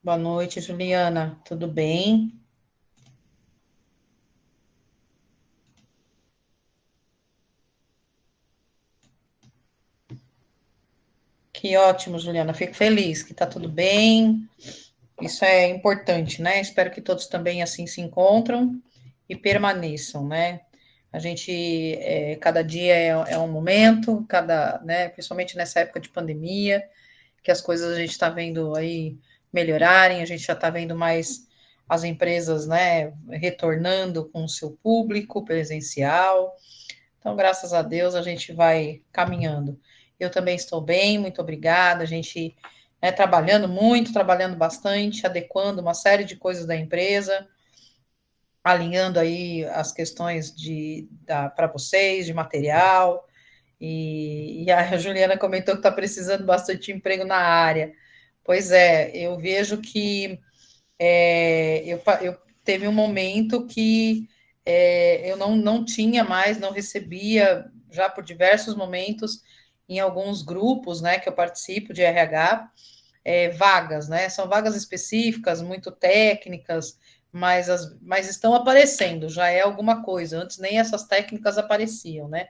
Boa noite, Juliana. Tudo bem? Que ótimo, Juliana. Fico feliz que está tudo bem. Isso é importante, né? Espero que todos também assim se encontram e permaneçam, né? A gente, cada dia é um momento, né? Principalmente nessa época de pandemia, que as coisas a gente está vendo aí melhorarem, a gente já está vendo mais as empresas, né, retornando com o seu público presencial. Então, graças a Deus, a gente vai caminhando. Eu também estou bem, muito obrigada. A gente trabalhando muito, trabalhando bastante, adequando uma série de coisas da empresa, alinhando aí as questões para vocês, de material. E a Juliana comentou que está precisando bastante de emprego na área. Pois é, eu vejo que eu teve um momento que eu não tinha mais, não recebia, já por diversos momentos, em alguns grupos, né, que eu participo de RH, vagas, né, são vagas específicas, muito técnicas, mas estão aparecendo, já é alguma coisa, antes nem essas técnicas apareciam, né,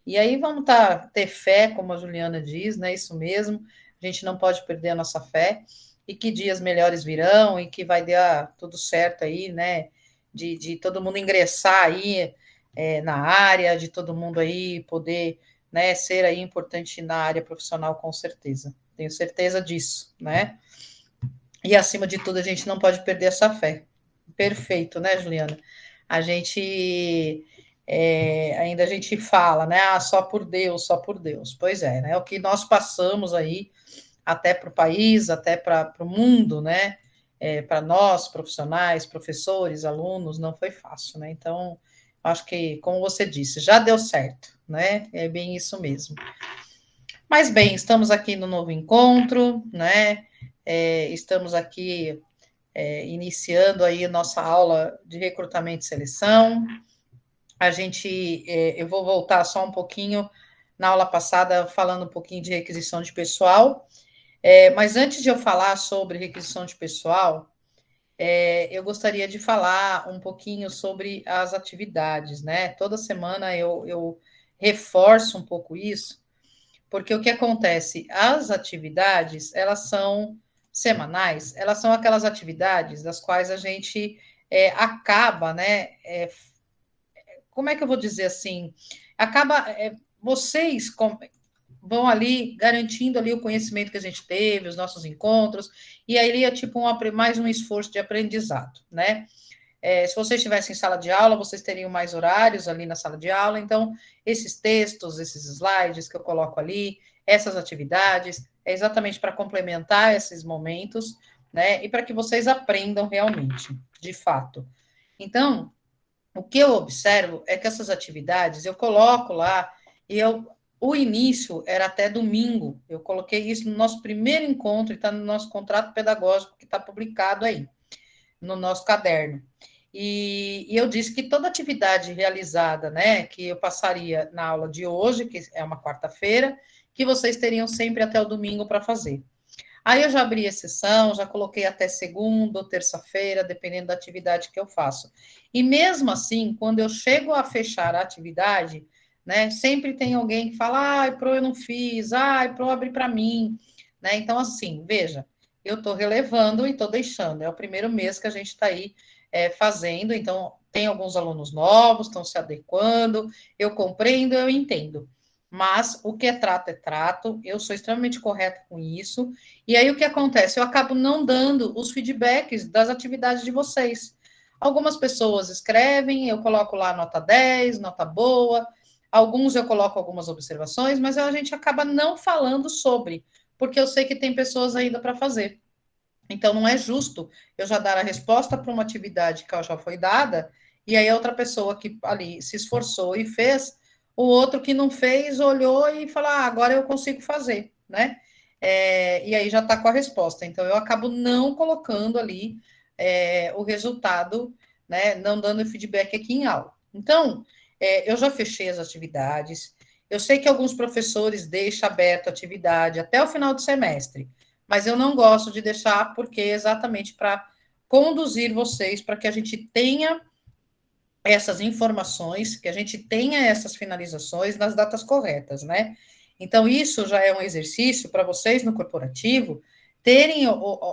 e aí vamos ter fé, como a Juliana diz, né? Isso mesmo. A gente não pode perder a nossa fé e que dias melhores virão e que vai dar tudo certo aí, né? De todo mundo ingressar aí na área, de todo mundo aí poder, né, ser aí importante na área profissional, com certeza. Tenho certeza disso, né? E acima de tudo, a gente não pode perder essa fé. Perfeito, né, Juliana? A gente ainda a gente fala, né? Ah, só por Deus, só por Deus. Pois é, né? O que nós passamos aí, até para o país, até para o mundo, né? Para nós, profissionais, professores, alunos, não foi fácil, né? Então, acho que, como você disse, já deu certo, né? É bem isso mesmo. Mas bem, estamos aqui no novo encontro, né? Estamos aqui iniciando aí a nossa aula de recrutamento e seleção. Eu vou voltar só um pouquinho na aula passada, falando um pouquinho de requisição de pessoal, mas antes de eu falar sobre requisição de pessoal, eu gostaria de falar um pouquinho sobre as atividades, né? Toda semana eu reforço um pouco isso, porque o que acontece? As atividades, elas são semanais, elas são aquelas atividades das quais a gente acaba, né? Como é que eu vou dizer assim? Acaba, vocês vão ali garantindo ali o conhecimento que a gente teve, os nossos encontros, e aí é tipo mais um esforço de aprendizado, né? Se vocês estivessem em sala de aula, vocês teriam mais horários ali na sala de aula, então esses textos, esses slides que eu coloco ali, essas atividades, é exatamente para complementar esses momentos, né? E para que vocês aprendam realmente, de fato. Então, o que eu observo é que essas atividades eu coloco lá e o início era até domingo. Eu coloquei isso no nosso primeiro encontro e está no nosso contrato pedagógico que está publicado aí no nosso caderno. E eu disse que toda atividade realizada, né, que eu passaria na aula de hoje, que é uma quarta-feira, que vocês teriam sempre até o domingo para fazer. Aí eu já abri a sessão, já coloquei até segunda ou terça-feira, dependendo da atividade que eu faço. E mesmo assim, quando eu chego a fechar a atividade, né, sempre tem alguém que fala, ai, Pro, eu não fiz, ai, Pro, abre para mim, né? Então, assim, veja, eu estou relevando e estou deixando. É o primeiro mês que a gente está aí fazendo, então tem alguns alunos novos, estão se adequando, eu compreendo, eu entendo. Mas o que é trato, eu sou extremamente correta com isso, e aí o que acontece? Eu acabo não dando os feedbacks das atividades de vocês. Algumas pessoas escrevem, eu coloco lá nota 10, nota boa. Alguns eu coloco algumas observações, mas a gente acaba não falando sobre, porque eu sei que tem pessoas ainda para fazer. Então não é justo eu já dar a resposta para uma atividade que já foi dada, e aí a outra pessoa que ali se esforçou e fez, o outro que não fez olhou e falou: ah, agora eu consigo fazer, né? E aí já está com a resposta. Então eu acabo não colocando ali o resultado, né? Não dando feedback aqui em aula. Então, eu já fechei as atividades. Eu sei que alguns professores deixam aberto a atividade até o final do semestre, mas eu não gosto de deixar, porque é exatamente para conduzir vocês, para que a gente tenha essas informações, que a gente tenha essas finalizações nas datas corretas, né? Então, isso já é um exercício para vocês no corporativo terem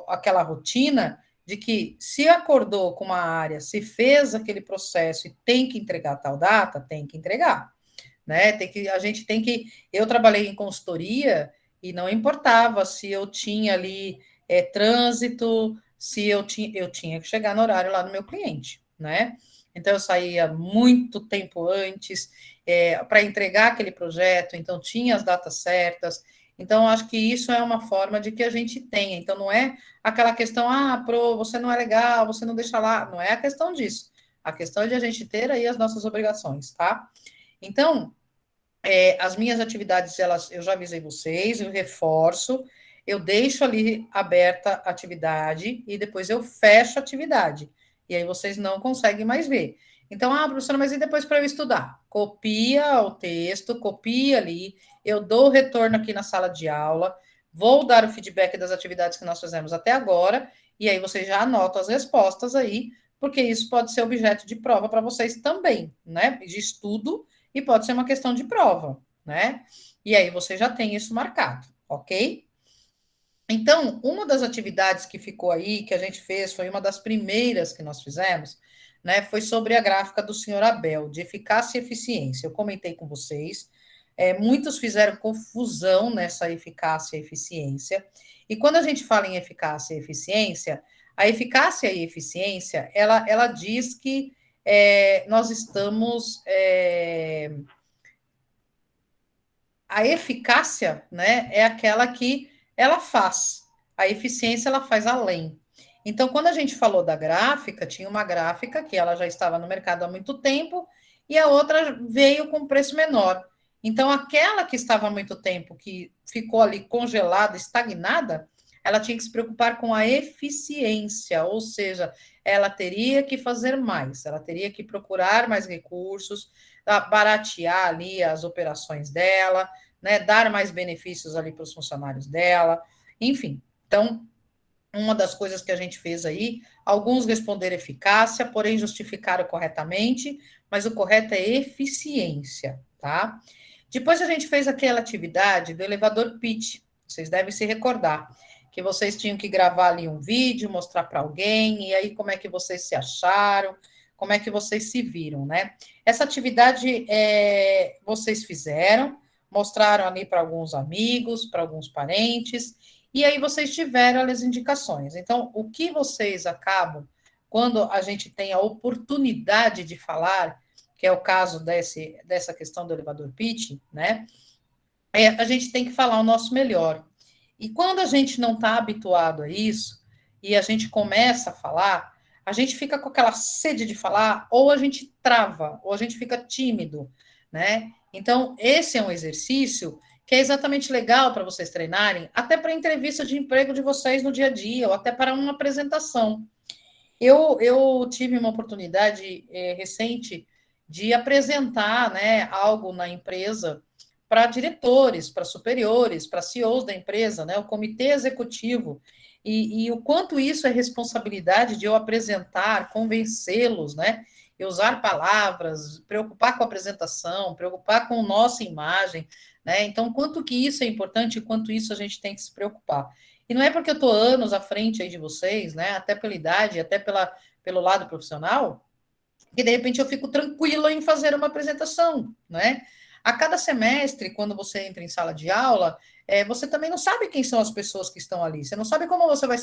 aquela rotina de que se acordou com uma área, se fez aquele processo e tem que entregar tal data, tem que entregar, né? A gente tem que. Eu trabalhei em consultoria e não importava se eu tinha ali trânsito, se eu tinha que chegar no horário lá no meu cliente, né? Então eu saía muito tempo antes para entregar aquele projeto, então tinha as datas certas. Então, acho que isso é uma forma de que a gente tenha. Então, não é aquela questão, Pro, você não é legal, você não deixa lá. Não é a questão disso. A questão é de a gente ter aí as nossas obrigações, tá? Então, as minhas atividades, eu já avisei vocês, eu reforço, eu deixo ali aberta a atividade e depois eu fecho a atividade. E aí vocês não conseguem mais ver. Então, professora, mas e depois para eu estudar? Copia o texto, copia ali, eu dou o retorno aqui na sala de aula, vou dar o feedback das atividades que nós fizemos até agora, e aí vocês já anotam as respostas aí, porque isso pode ser objeto de prova para vocês também, né? De estudo e pode ser uma questão de prova, né? E aí você já tem isso marcado, ok? Então, uma das atividades que ficou aí, que a gente fez, foi uma das primeiras que nós fizemos, né? Foi sobre a gráfica do senhor Abel, de eficácia e eficiência. Eu comentei com vocês, muitos fizeram confusão nessa eficácia e eficiência. E quando a gente fala em eficácia e eficiência, a eficácia e eficiência, ela diz que nós estamos a eficácia, né, é aquela que ela faz. A eficiência ela faz além. Então, quando a gente falou da gráfica, tinha uma gráfica que ela já estava no mercado há muito tempo e a outra veio com preço menor. Então, aquela que estava há muito tempo, que ficou ali congelada, estagnada, ela tinha que se preocupar com a eficiência, ou seja, ela teria que fazer mais, ela teria que procurar mais recursos, baratear ali as operações dela, né, dar mais benefícios ali para os funcionários dela, enfim. Então, uma das coisas que a gente fez aí, alguns responderam eficácia, porém justificaram corretamente, mas o correto é eficiência, tá? Depois a gente fez aquela atividade do elevador pitch, vocês devem se recordar, que vocês tinham que gravar ali um vídeo, mostrar para alguém, e aí como é que vocês se acharam, como é que vocês se viram, né? Essa atividade vocês fizeram, mostraram ali para alguns amigos, para alguns parentes, e aí vocês tiveram as indicações. Então, o que vocês acabam, quando a gente tem a oportunidade de falar, que é o caso dessa questão do elevador pitch, né? A gente tem que falar o nosso melhor. E quando a gente não está habituado a isso, e a gente começa a falar, a gente fica com aquela sede de falar, ou a gente trava, ou a gente fica tímido, né? Então, esse é um exercício que é exatamente legal para vocês treinarem, até para a entrevista de emprego de vocês no dia a dia, ou até para uma apresentação. Eu tive uma oportunidade recente de apresentar, né, algo na empresa para diretores, para superiores, para CEOs da empresa, né, o comitê executivo, e o quanto isso é responsabilidade de eu apresentar, convencê-los, né, e usar palavras, preocupar com a apresentação, preocupar com nossa imagem, né, então quanto que isso é importante e quanto isso a gente tem que se preocupar. E não é porque eu estou anos à frente aí de vocês, né? Até pela idade, até pelo lado profissional, que de repente eu fico tranquila em fazer uma apresentação, né? A cada semestre, quando você entra em sala de aula, você também não sabe quem são as pessoas que estão ali, você não sabe como você vai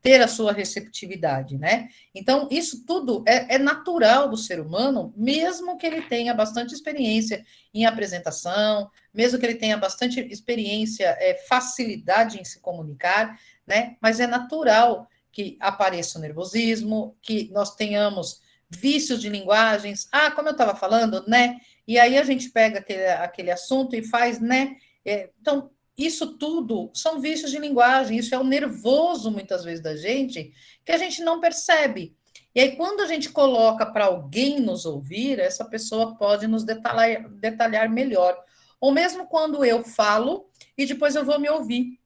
ter a sua receptividade, né? Então, isso tudo é natural do ser humano, mesmo que ele tenha bastante experiência em apresentação, mesmo que ele tenha bastante experiência, facilidade em se comunicar, né? Mas é natural que apareça o nervosismo, que nós tenhamos vícios de linguagens. Como eu estava falando, né? E aí a gente pega aquele assunto e faz, né? Então, isso tudo são vícios de linguagem, isso é o nervoso, muitas vezes, da gente, que a gente não percebe. E aí, quando a gente coloca para alguém nos ouvir, essa pessoa pode nos detalhar melhor. Ou mesmo quando eu falo e depois eu vou me ouvir.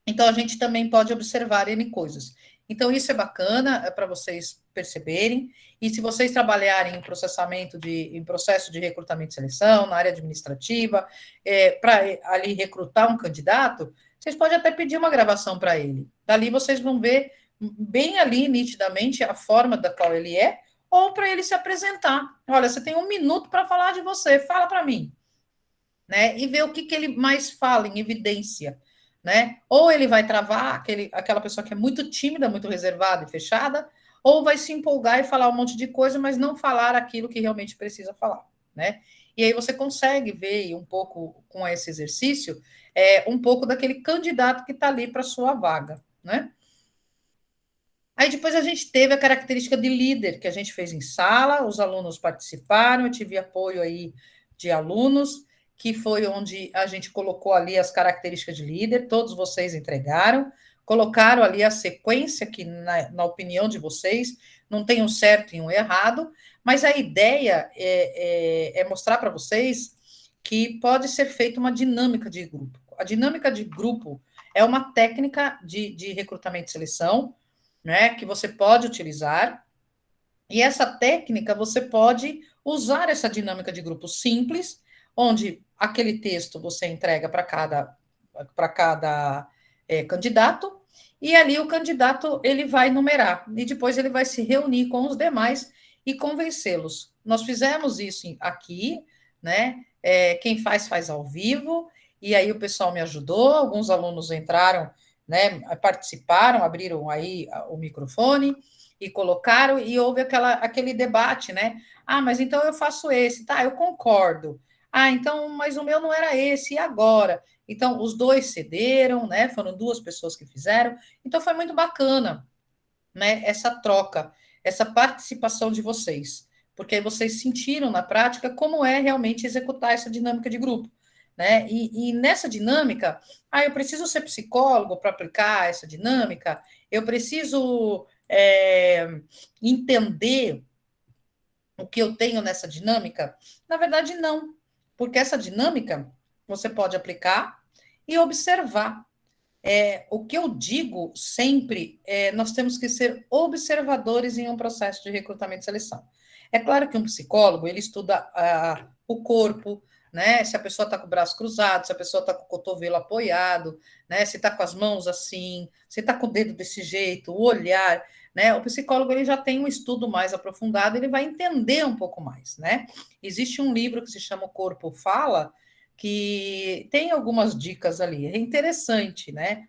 Então, a gente também pode observar N coisas. Então, isso é bacana para vocês perceberem. E se vocês trabalharem em em processo de recrutamento e seleção, na área administrativa, para ali recrutar um candidato, vocês podem até pedir uma gravação para ele. Dali vocês vão ver bem ali, nitidamente, a forma da qual ele é, ou para ele se apresentar. Olha, você tem 1 minuto para falar de você, fala para mim, né? E ver o que, que ele mais fala em evidência, né? Ou ele vai travar aquela pessoa que é muito tímida, muito reservada e fechada, ou vai se empolgar e falar um monte de coisa, mas não falar aquilo que realmente precisa falar, né? E aí você consegue ver um pouco com esse exercício, um pouco daquele candidato que está ali para a sua vaga, né? Aí depois a gente teve a característica de líder, que a gente fez em sala, os alunos participaram, eu tive apoio aí de alunos, que foi onde a gente colocou ali as características de líder, todos vocês entregaram, colocaram ali a sequência, que na opinião de vocês não tem um certo e um errado, mas a ideia é mostrar para vocês que pode ser feita uma dinâmica de grupo. A dinâmica de grupo é uma técnica de recrutamento e seleção, né, que você pode utilizar. E essa técnica você pode usar essa dinâmica de grupo simples, onde aquele texto você entrega para cada candidato, e ali o candidato ele vai numerar, e depois ele vai se reunir com os demais e convencê-los. Nós fizemos isso aqui, né? Quem faz ao vivo, e aí o pessoal me ajudou, alguns alunos entraram, né? Participaram, abriram aí o microfone e colocaram, e houve aquele debate, né? Ah, mas então eu faço esse, tá? Eu concordo. Ah, então, mas o meu não era esse, e agora? Então, os dois cederam, né? Foram duas pessoas que fizeram. Então, foi muito bacana, né? Essa troca, essa participação de vocês, porque aí vocês sentiram na prática como é realmente executar essa dinâmica de grupo, né? E nessa dinâmica, eu preciso ser psicólogo para aplicar essa dinâmica, eu preciso entender o que eu tenho nessa dinâmica? Na verdade, não, porque essa dinâmica você pode aplicar e observar. O que eu digo sempre nós temos que ser observadores em um processo de recrutamento e seleção. É claro que um psicólogo ele estuda o corpo, né? Se a pessoa está com o braço cruzado, se a pessoa está com o cotovelo apoiado, né? Se está com as mãos assim, se está com o dedo desse jeito, o olhar, né? O psicólogo ele já tem um estudo mais aprofundado, ele vai entender um pouco mais, né? Existe um livro que se chama O Corpo Fala, que tem algumas dicas ali, é interessante, né?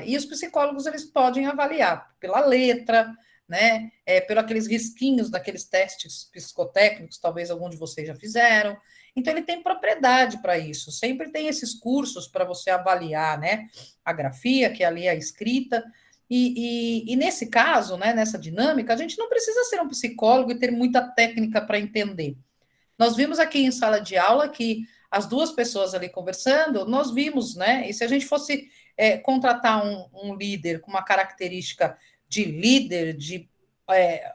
E os psicólogos eles podem avaliar pela letra, né? Por aqueles risquinhos daqueles testes psicotécnicos, talvez algum de vocês já fizeram. Então, ele tem propriedade para isso. Sempre tem esses cursos para você avaliar, né? A grafia, que ali é a escrita. E nesse caso, né, nessa dinâmica, a gente não precisa ser um psicólogo e ter muita técnica para entender. Nós vimos aqui em sala de aula que as duas pessoas ali conversando, nós vimos, né? E se a gente fosse contratar um líder com uma característica de líder, de é,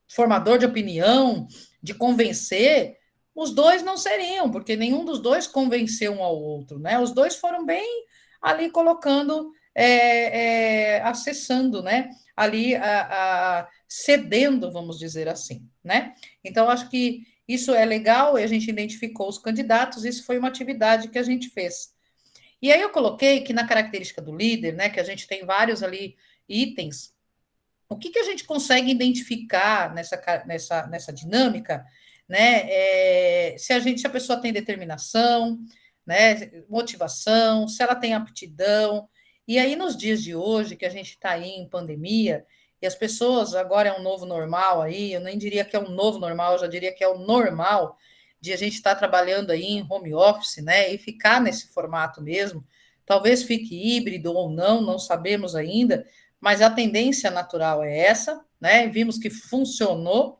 formador de opinião, de convencer, os dois não seriam, porque nenhum dos dois convenceu um ao outro, né? Os dois foram bem ali colocando, acessando, né? Ali cedendo, vamos dizer assim, né? Então, acho que isso é legal, e a gente identificou os candidatos, isso foi uma atividade que a gente fez. E aí eu coloquei que na característica do líder, né, que a gente tem vários ali itens, o que a gente consegue identificar nessa dinâmica, né? Se a pessoa tem determinação, né, motivação, se ela tem aptidão. E aí, nos dias de hoje, que a gente está aí em pandemia, e as pessoas, agora é um novo normal aí, eu nem diria que é um novo normal, eu já diria que é o normal de a gente estar trabalhando aí em home office, né, e ficar nesse formato mesmo. Talvez fique híbrido ou não, não sabemos ainda, mas a tendência natural é essa, né? Vimos que funcionou.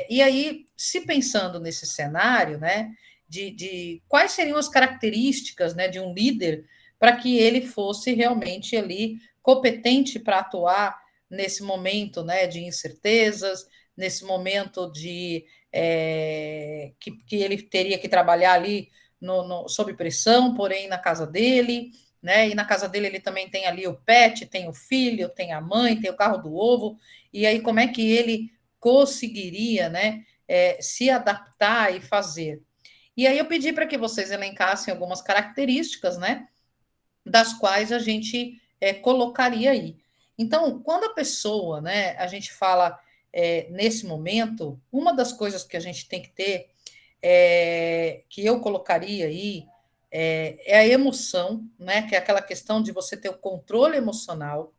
E aí, se pensando nesse cenário, né, de quais seriam as características, né, de um líder para que ele fosse realmente ali competente para atuar nesse momento, né, de incertezas, nesse momento que ele teria que trabalhar ali sob pressão, porém na casa dele, né? E na casa dele ele também tem ali o pet, tem o filho, tem a mãe, tem o carro do ovo, e aí como é que ele conseguiria, né, se adaptar e fazer? E aí eu pedi para que vocês elencassem algumas características, né, das quais a gente colocaria aí. Então, quando a pessoa, né, a gente fala nesse momento, uma das coisas que a gente tem que ter, que eu colocaria aí, é a emoção, né, que é aquela questão de você ter o controle emocional.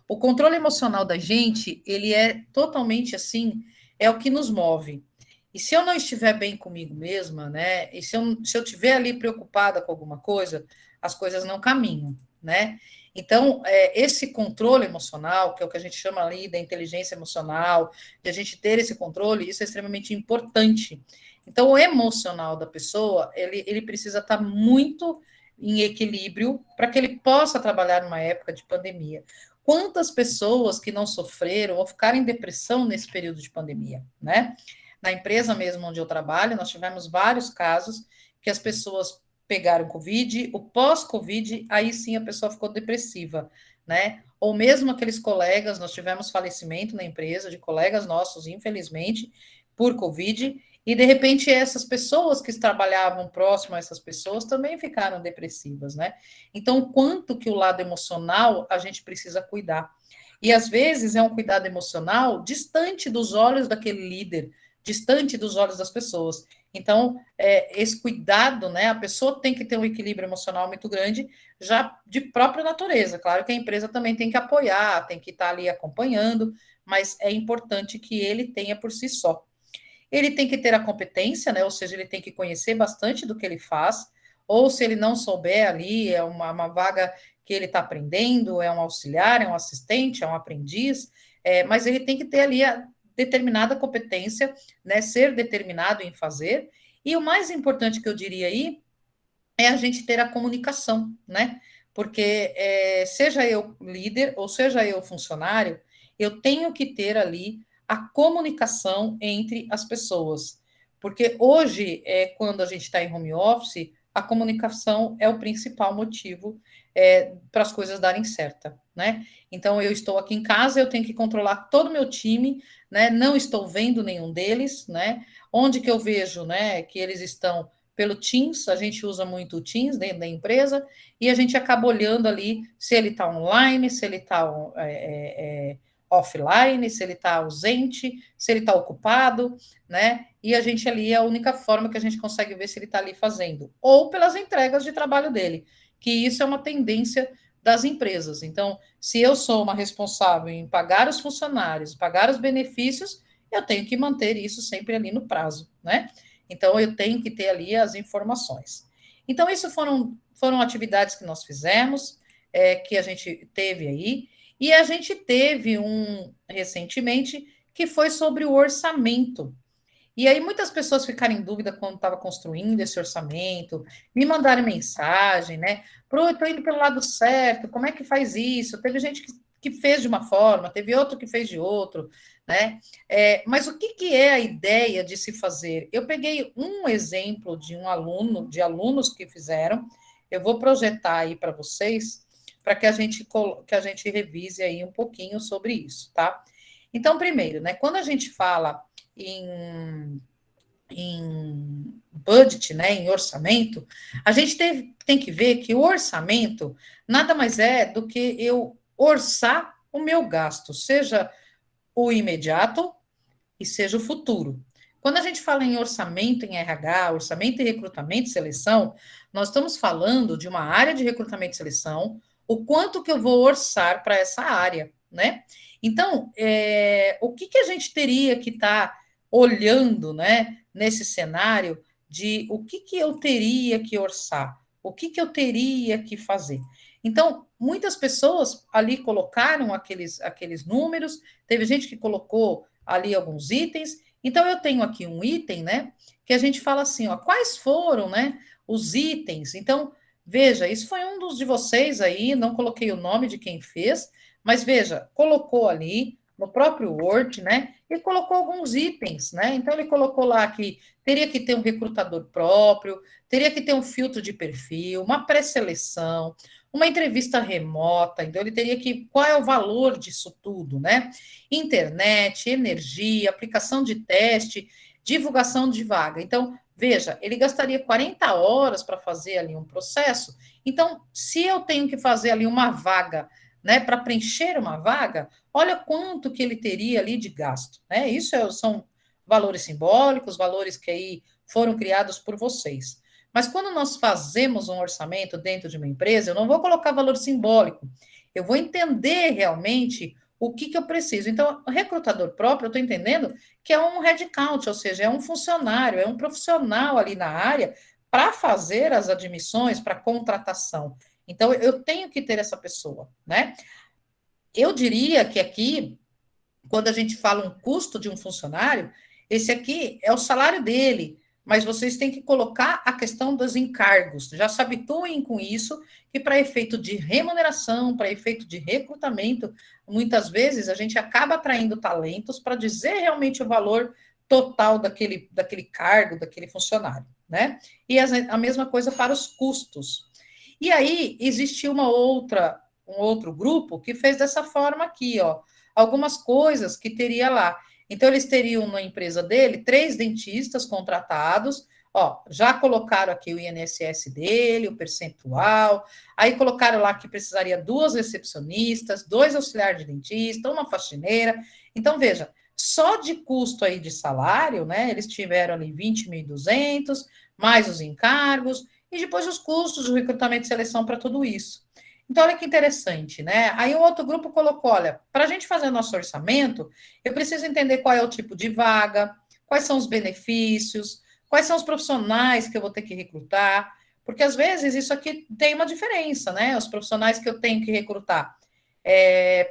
O controle emocional da gente, ele é totalmente assim, é o que nos move. E se eu não estiver bem comigo mesma, né, e se eu estiver ali preocupada com alguma coisa, as coisas não caminham, né? Então, esse controle emocional, que é o que a gente chama ali da inteligência emocional, de a gente ter esse controle, isso é extremamente importante. Então, o emocional da pessoa, ele precisa estar muito em equilíbrio para que ele possa trabalhar numa época de pandemia. Quantas pessoas que não sofreram ou ficaram em depressão nesse período de pandemia, né? Na empresa mesmo onde eu trabalho, nós tivemos vários casos que as pessoas pegaram Covid, o pós-Covid, aí sim a pessoa ficou depressiva, né? Ou mesmo aqueles colegas, nós tivemos falecimento na empresa de colegas nossos, infelizmente, por Covid, e de repente essas pessoas que trabalhavam próximo a essas pessoas também ficaram depressivas, né? Então, o quanto que o lado emocional a gente precisa cuidar. E às vezes é um cuidado emocional distante dos olhos daquele líder, distante dos olhos das pessoas. Então, esse cuidado, né? A pessoa tem que ter um equilíbrio emocional muito grande, já de própria natureza. Claro que a empresa também tem que apoiar, tem que estar ali acompanhando, mas é importante que ele tenha por si só. Ele tem que ter a competência, né? Ou seja, ele tem que conhecer bastante do que ele faz, ou se ele não souber ali, é uma vaga que ele está aprendendo, é um auxiliar, é um assistente, é um aprendiz, mas ele tem que ter ali a determinada competência, né? Ser determinado em fazer. E o mais importante que eu diria aí é a gente ter a comunicação, né? Porque seja eu líder ou seja eu funcionário, eu tenho que ter ali a comunicação entre as pessoas. Porque hoje, quando a gente está em home office, a comunicação é o principal motivo para as coisas darem certo, né? Então, eu estou aqui em casa, eu tenho que controlar todo o meu time, né? Não estou vendo nenhum deles, né? Onde que eu vejo, né, que eles estão pelo Teams, a gente usa muito o Teams dentro da empresa, e a gente acaba olhando ali se ele está online, se ele está offline, se ele está ausente, se ele está ocupado, né? E a gente ali é a única forma que a gente consegue ver se ele está ali fazendo, ou pelas entregas de trabalho dele, que isso é uma tendência das empresas. Então, se eu sou uma responsável em pagar os funcionários, pagar os benefícios, eu tenho que manter isso sempre ali no prazo, né? Então, eu tenho que ter ali as informações. Então, isso foram atividades que nós fizemos, que a gente teve aí, e a gente teve um recentemente que foi sobre o orçamento. E aí muitas pessoas ficaram em dúvida quando estava construindo esse orçamento, me mandaram mensagem, né? Pro, estou indo pelo lado certo, como é que faz isso? Teve gente que fez de uma forma, teve outro que fez de outro, né? Mas o que é a ideia de se fazer? Eu peguei um exemplo de um aluno, de alunos que fizeram, eu vou projetar aí para vocês, para que a gente revise aí um pouquinho sobre isso, tá? Então, primeiro, né? Quando a gente fala em budget, né, em orçamento, a gente tem que ver que o orçamento nada mais é do que eu orçar o meu gasto, seja o imediato e seja o futuro. Quando a gente fala em orçamento em RH, orçamento em recrutamento e seleção, nós estamos falando de uma área de recrutamento e seleção, o quanto que eu vou orçar para essa área, né? Então, o que a gente teria que estar olhando, né, nesse cenário de o que eu teria que orçar, o que eu teria que fazer. Então, muitas pessoas ali colocaram aqueles números, teve gente que colocou ali alguns itens. Então, eu tenho aqui um item, né, que a gente fala assim, ó, quais foram, né, os itens. Então, veja, isso foi um dos de vocês aí, não coloquei o nome de quem fez, mas veja, colocou ali no próprio Word, né, e colocou alguns itens, né? Então, ele colocou lá que teria que ter um recrutador próprio, teria que ter um filtro de perfil, uma pré-seleção, uma entrevista remota, então ele teria que, qual é o valor disso tudo, né? Internet, energia, aplicação de teste, divulgação de vaga. Então, veja, ele gastaria 40 horas para fazer ali um processo. Então, se eu tenho que fazer ali uma vaga, né, para preencher uma vaga, olha quanto que ele teria ali de gasto, né? São valores simbólicos, valores que aí foram criados por vocês. Mas quando nós fazemos um orçamento dentro de uma empresa, eu não vou colocar valor simbólico. Eu vou entender realmente o que eu preciso. Então, o recrutador próprio, eu estou entendendo que é um headcount, ou seja, é um funcionário, é um profissional ali na área para fazer as admissões, para contratação. Então, eu tenho que ter essa pessoa, né? Eu diria que aqui, quando a gente fala um custo de um funcionário, esse aqui é o salário dele, mas vocês têm que colocar a questão dos encargos. Já se habituem com isso, que para efeito de remuneração, para efeito de recrutamento, muitas vezes a gente acaba atraindo talentos para dizer realmente o valor total daquele cargo, daquele funcionário, né? E a mesma coisa para os custos. E aí existiu um outro grupo que fez dessa forma aqui, ó, algumas coisas que teria lá. Então, eles teriam na empresa dele 3 dentistas contratados, ó, já colocaram aqui o INSS dele, o percentual, aí colocaram lá que precisaria 2 recepcionistas, 2 auxiliares de dentista, uma faxineira. Então, veja, só de custo aí de salário, né, eles tiveram ali 20.200, mais os encargos, e depois os custos de recrutamento e seleção para tudo isso. Então, olha que interessante, né? Aí o outro grupo colocou: olha, para a gente fazer o nosso orçamento, eu preciso entender qual é o tipo de vaga, quais são os benefícios, quais são os profissionais que eu vou ter que recrutar, porque às vezes isso aqui tem uma diferença, né? Os profissionais que eu tenho que recrutar.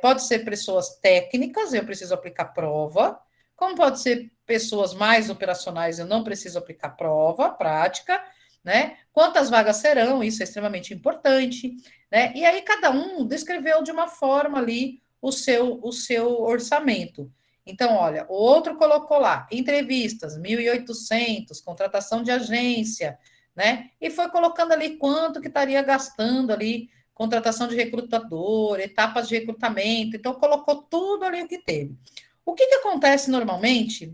Pode ser pessoas técnicas, eu preciso aplicar prova, como pode ser pessoas mais operacionais, eu não preciso aplicar prova, prática, né? Quantas vagas serão? Isso é extremamente importante, né? E aí cada um descreveu de uma forma ali o seu orçamento. Então, olha, o outro colocou lá entrevistas, 1.800, contratação de agência, né? E foi colocando ali quanto que estaria gastando ali, contratação de recrutador, etapas de recrutamento. Então, colocou tudo ali o que teve. O que acontece normalmente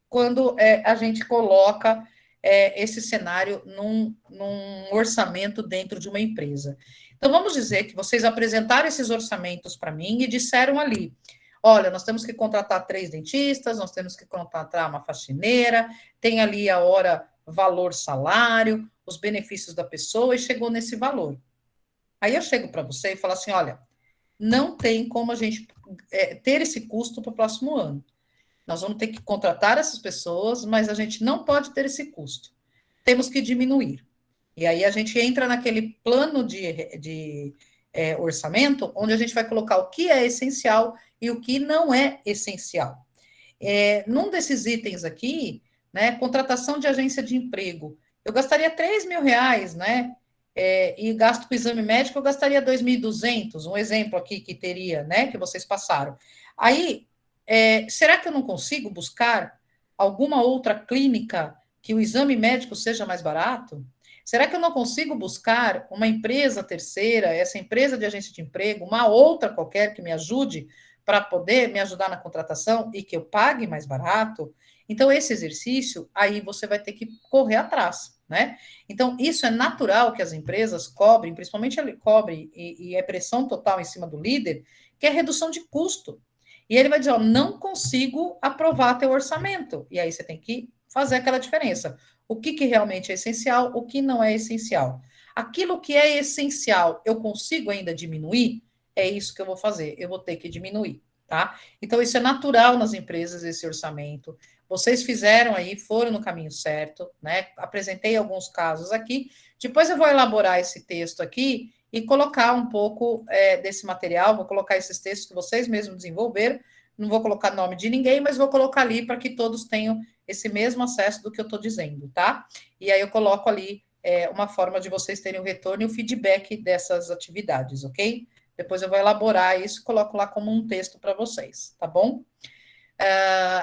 quando a gente coloca esse cenário num orçamento dentro de uma empresa? Então, vamos dizer que vocês apresentaram esses orçamentos para mim e disseram ali: olha, nós temos que contratar 3 dentistas, nós temos que contratar uma faxineira, tem ali a hora, valor, salário, os benefícios da pessoa, e chegou nesse valor. Aí eu chego para você e falo assim: olha, não tem como a gente ter esse custo para o próximo ano. Nós vamos ter que contratar essas pessoas, mas a gente não pode ter esse custo. Temos que diminuir. E aí a gente entra naquele plano de orçamento, onde a gente vai colocar o que é essencial e o que não é essencial. Num desses itens aqui, né, contratação de agência de emprego, eu gastaria R$ 3.000, né? E gasto com exame médico, eu gastaria 2.200, um exemplo aqui que teria, né, que vocês passaram. Aí, será que eu não consigo buscar alguma outra clínica que o exame médico seja mais barato? Será que eu não consigo buscar uma empresa terceira, essa empresa de agência de emprego, uma outra qualquer que me ajude para poder me ajudar na contratação e que eu pague mais barato? Então, esse exercício, aí você vai ter que correr atrás, né? Então, isso é natural que as empresas cobrem, principalmente ele cobre, e é pressão total em cima do líder, que é redução de custo. E ele vai dizer: ó, não consigo aprovar teu orçamento. E aí você tem que fazer aquela diferença. O que realmente é essencial, o que não é essencial. Aquilo que é essencial, eu consigo ainda diminuir? É isso que eu vou fazer, eu vou ter que diminuir, tá? Então, isso é natural nas empresas, esse orçamento. Vocês fizeram aí, foram no caminho certo, né? Apresentei alguns casos aqui. Depois eu vou elaborar esse texto aqui e colocar um pouco desse material, vou colocar esses textos que vocês mesmos desenvolveram. Não vou colocar nome de ninguém, mas vou colocar ali para que todos tenham esse mesmo acesso do que eu estou dizendo, tá? E aí eu coloco ali uma forma de vocês terem o retorno e o feedback dessas atividades, ok? Depois eu vou elaborar isso e coloco lá como um texto para vocês, tá bom?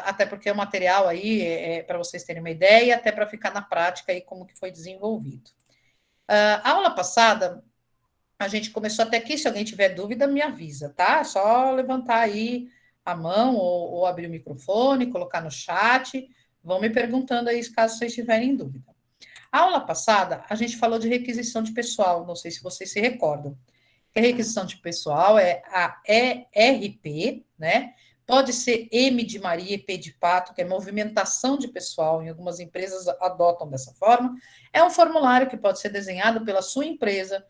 Até porque o material aí para vocês terem uma ideia, até para ficar na prática aí como que foi desenvolvido. A aula passada A gente começou até aqui, se alguém tiver dúvida, me avisa, tá? É só levantar aí a mão ou abrir o microfone, colocar no chat. Vão me perguntando aí caso vocês tiverem dúvida. A aula passada, a gente falou de requisição de pessoal, não sei se vocês se recordam. A requisição de pessoal é a ERP, né? Pode ser M de Maria e P de Pato, que é movimentação de pessoal, em algumas empresas adotam dessa forma. É um formulário que pode ser desenhado pela sua empresa.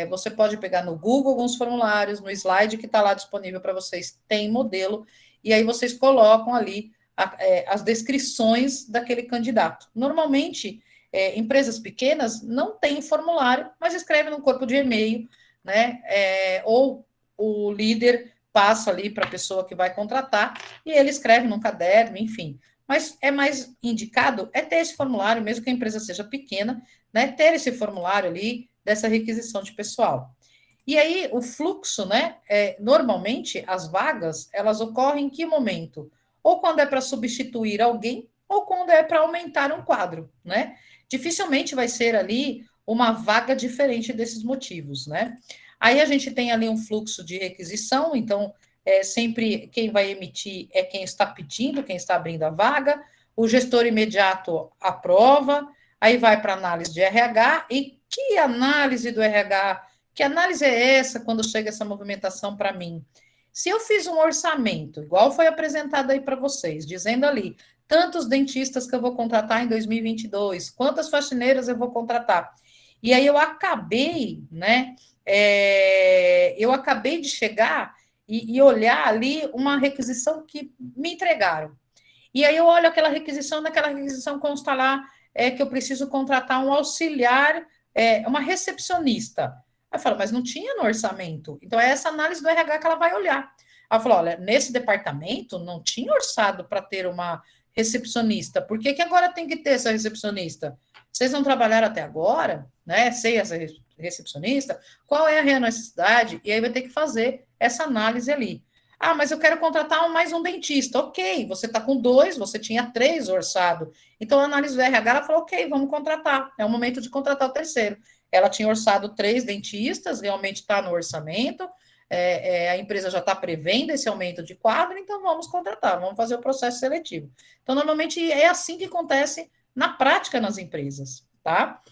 Você pode pegar no Google alguns formulários, no slide que está lá disponível para vocês, tem modelo, e aí vocês colocam ali as descrições daquele candidato. Normalmente, empresas pequenas não têm formulário, mas escrevem no corpo de e-mail, né? Ou o líder passa ali para a pessoa que vai contratar e ele escreve num caderno, enfim. Mas é mais indicado ter esse formulário, mesmo que a empresa seja pequena, né? Ter esse formulário ali dessa requisição de pessoal. E aí, o fluxo, né? Normalmente, as vagas, elas ocorrem em que momento? Ou quando é para substituir alguém, ou quando é para aumentar um quadro, né? Dificilmente vai ser ali uma vaga diferente desses motivos, né? Aí a gente tem ali um fluxo de requisição, então sempre quem vai emitir é quem está pedindo, quem está abrindo a vaga, o gestor imediato aprova, aí vai para análise de RH, e que análise do RH? Que análise é essa quando chega essa movimentação para mim? Se eu fiz um orçamento, igual foi apresentado aí para vocês, dizendo ali, tantos dentistas que eu vou contratar em 2022, quantas faxineiras eu vou contratar. E aí eu acabei, né? Eu acabei de chegar e olhar ali uma requisição que me entregaram. E aí eu olho aquela requisição, naquela requisição consta lá que eu preciso contratar um auxiliar, uma recepcionista. Aí eu falo, mas não tinha no orçamento. Então é essa análise do RH que ela vai olhar. Ela falou, olha, nesse departamento não tinha orçado para ter uma recepcionista. Por que, que agora tem que ter essa recepcionista? Vocês não trabalharam até agora, né? Sem essa recepcionista? Qual é a real necessidade? E aí vai ter que fazer essa análise ali. Ah, mas eu quero contratar mais um dentista. Ok, você está com dois, você tinha três orçado. Então, a análise do RH, ela falou, ok, vamos contratar. É o momento de contratar o terceiro. Ela tinha orçado três dentistas, realmente está no orçamento, a empresa já está prevendo esse aumento de quadro, então vamos contratar, vamos fazer o processo seletivo. Então, normalmente, é assim que acontece na prática nas empresas, tá?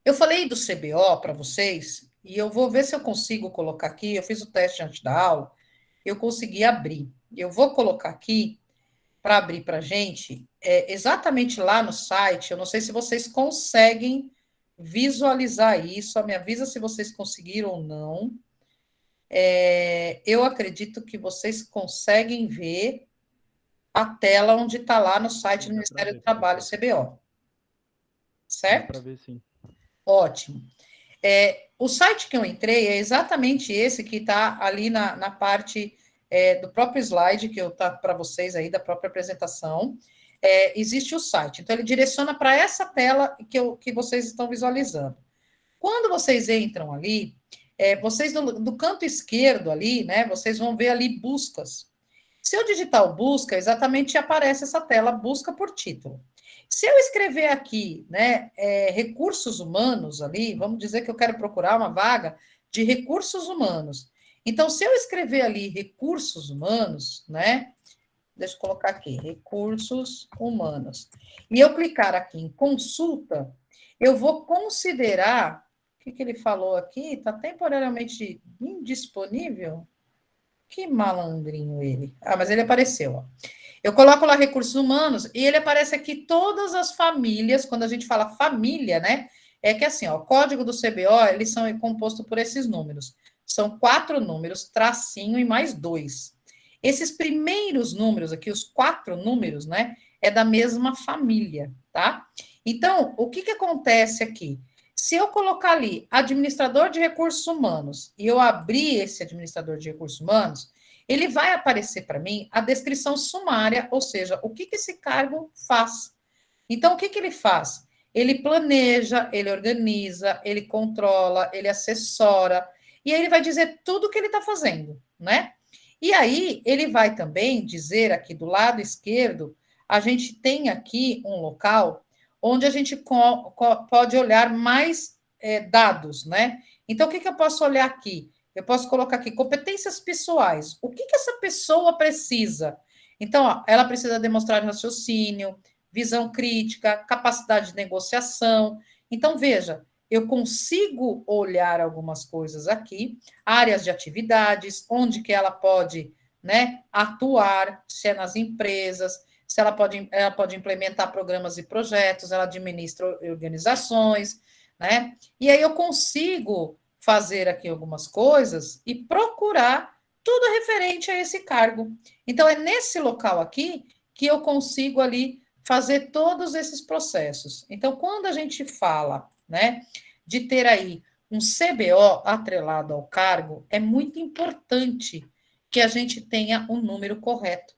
Eu falei do CBO para vocês, e eu vou ver se eu consigo colocar aqui, eu fiz o teste antes da aula, eu consegui abrir. Eu vou colocar aqui para abrir para a gente, exatamente lá no site. Eu não sei se vocês conseguem visualizar isso. Me avisa se vocês conseguiram ou não. Eu acredito que vocês conseguem ver a tela onde está lá no site do Sim, dá para Ministério do ver, Trabalho, professor. CBO. Dá para Certo? ver, sim. Ótimo. O site que eu entrei é exatamente esse que está ali na parte do próprio slide que eu tá para vocês aí, da própria apresentação. Existe o site. Então, ele direciona para essa tela que vocês estão visualizando. Quando vocês entram ali, vocês do canto esquerdo ali, né? Vocês vão ver ali buscas. Se eu digitar o busca, exatamente aparece essa tela, busca por título. Se eu escrever aqui, né, recursos humanos ali, vamos dizer que eu quero procurar uma vaga de recursos humanos. Então, se eu escrever ali recursos humanos, né, deixa eu colocar aqui, recursos humanos, e eu clicar aqui em consulta, eu vou considerar, o que ele falou aqui? Está temporariamente indisponível? Que malandrinho ele. Ah, mas ele apareceu, ó. Eu coloco lá recursos humanos e ele aparece aqui todas as famílias, quando a gente fala família, né? É que assim, ó, o código do CBO, eles são compostos por esses números. São 4 números, tracinho e mais 2. Esses primeiros números aqui, os 4 números, né? É da mesma família, tá? Então, o que acontece aqui? Se eu colocar ali administrador de recursos humanos e eu abrir esse administrador de recursos humanos, ele vai aparecer para mim a descrição sumária, ou seja, o que esse cargo faz. Então, o que ele faz? Ele planeja, ele organiza, ele controla, ele assessora, e aí ele vai dizer tudo o que ele está fazendo, né? E aí ele vai também dizer aqui do lado esquerdo, a gente tem aqui um local onde a gente pode olhar mais dados, né? Então, o que eu posso olhar aqui? Eu posso colocar aqui competências pessoais. O que essa pessoa precisa? Então, ó, ela precisa demonstrar raciocínio, visão crítica, capacidade de negociação. Então, veja, eu consigo olhar algumas coisas aqui, áreas de atividades, onde que ela pode, né, atuar, se é nas empresas, se ela pode implementar programas e projetos, ela administra organizações, né? E aí eu consigo fazer aqui algumas coisas e procurar tudo referente a esse cargo. Então, é nesse local aqui que eu consigo ali fazer todos esses processos. Então, quando a gente fala, né, de ter aí um CBO atrelado ao cargo, é muito importante que a gente tenha um número correto.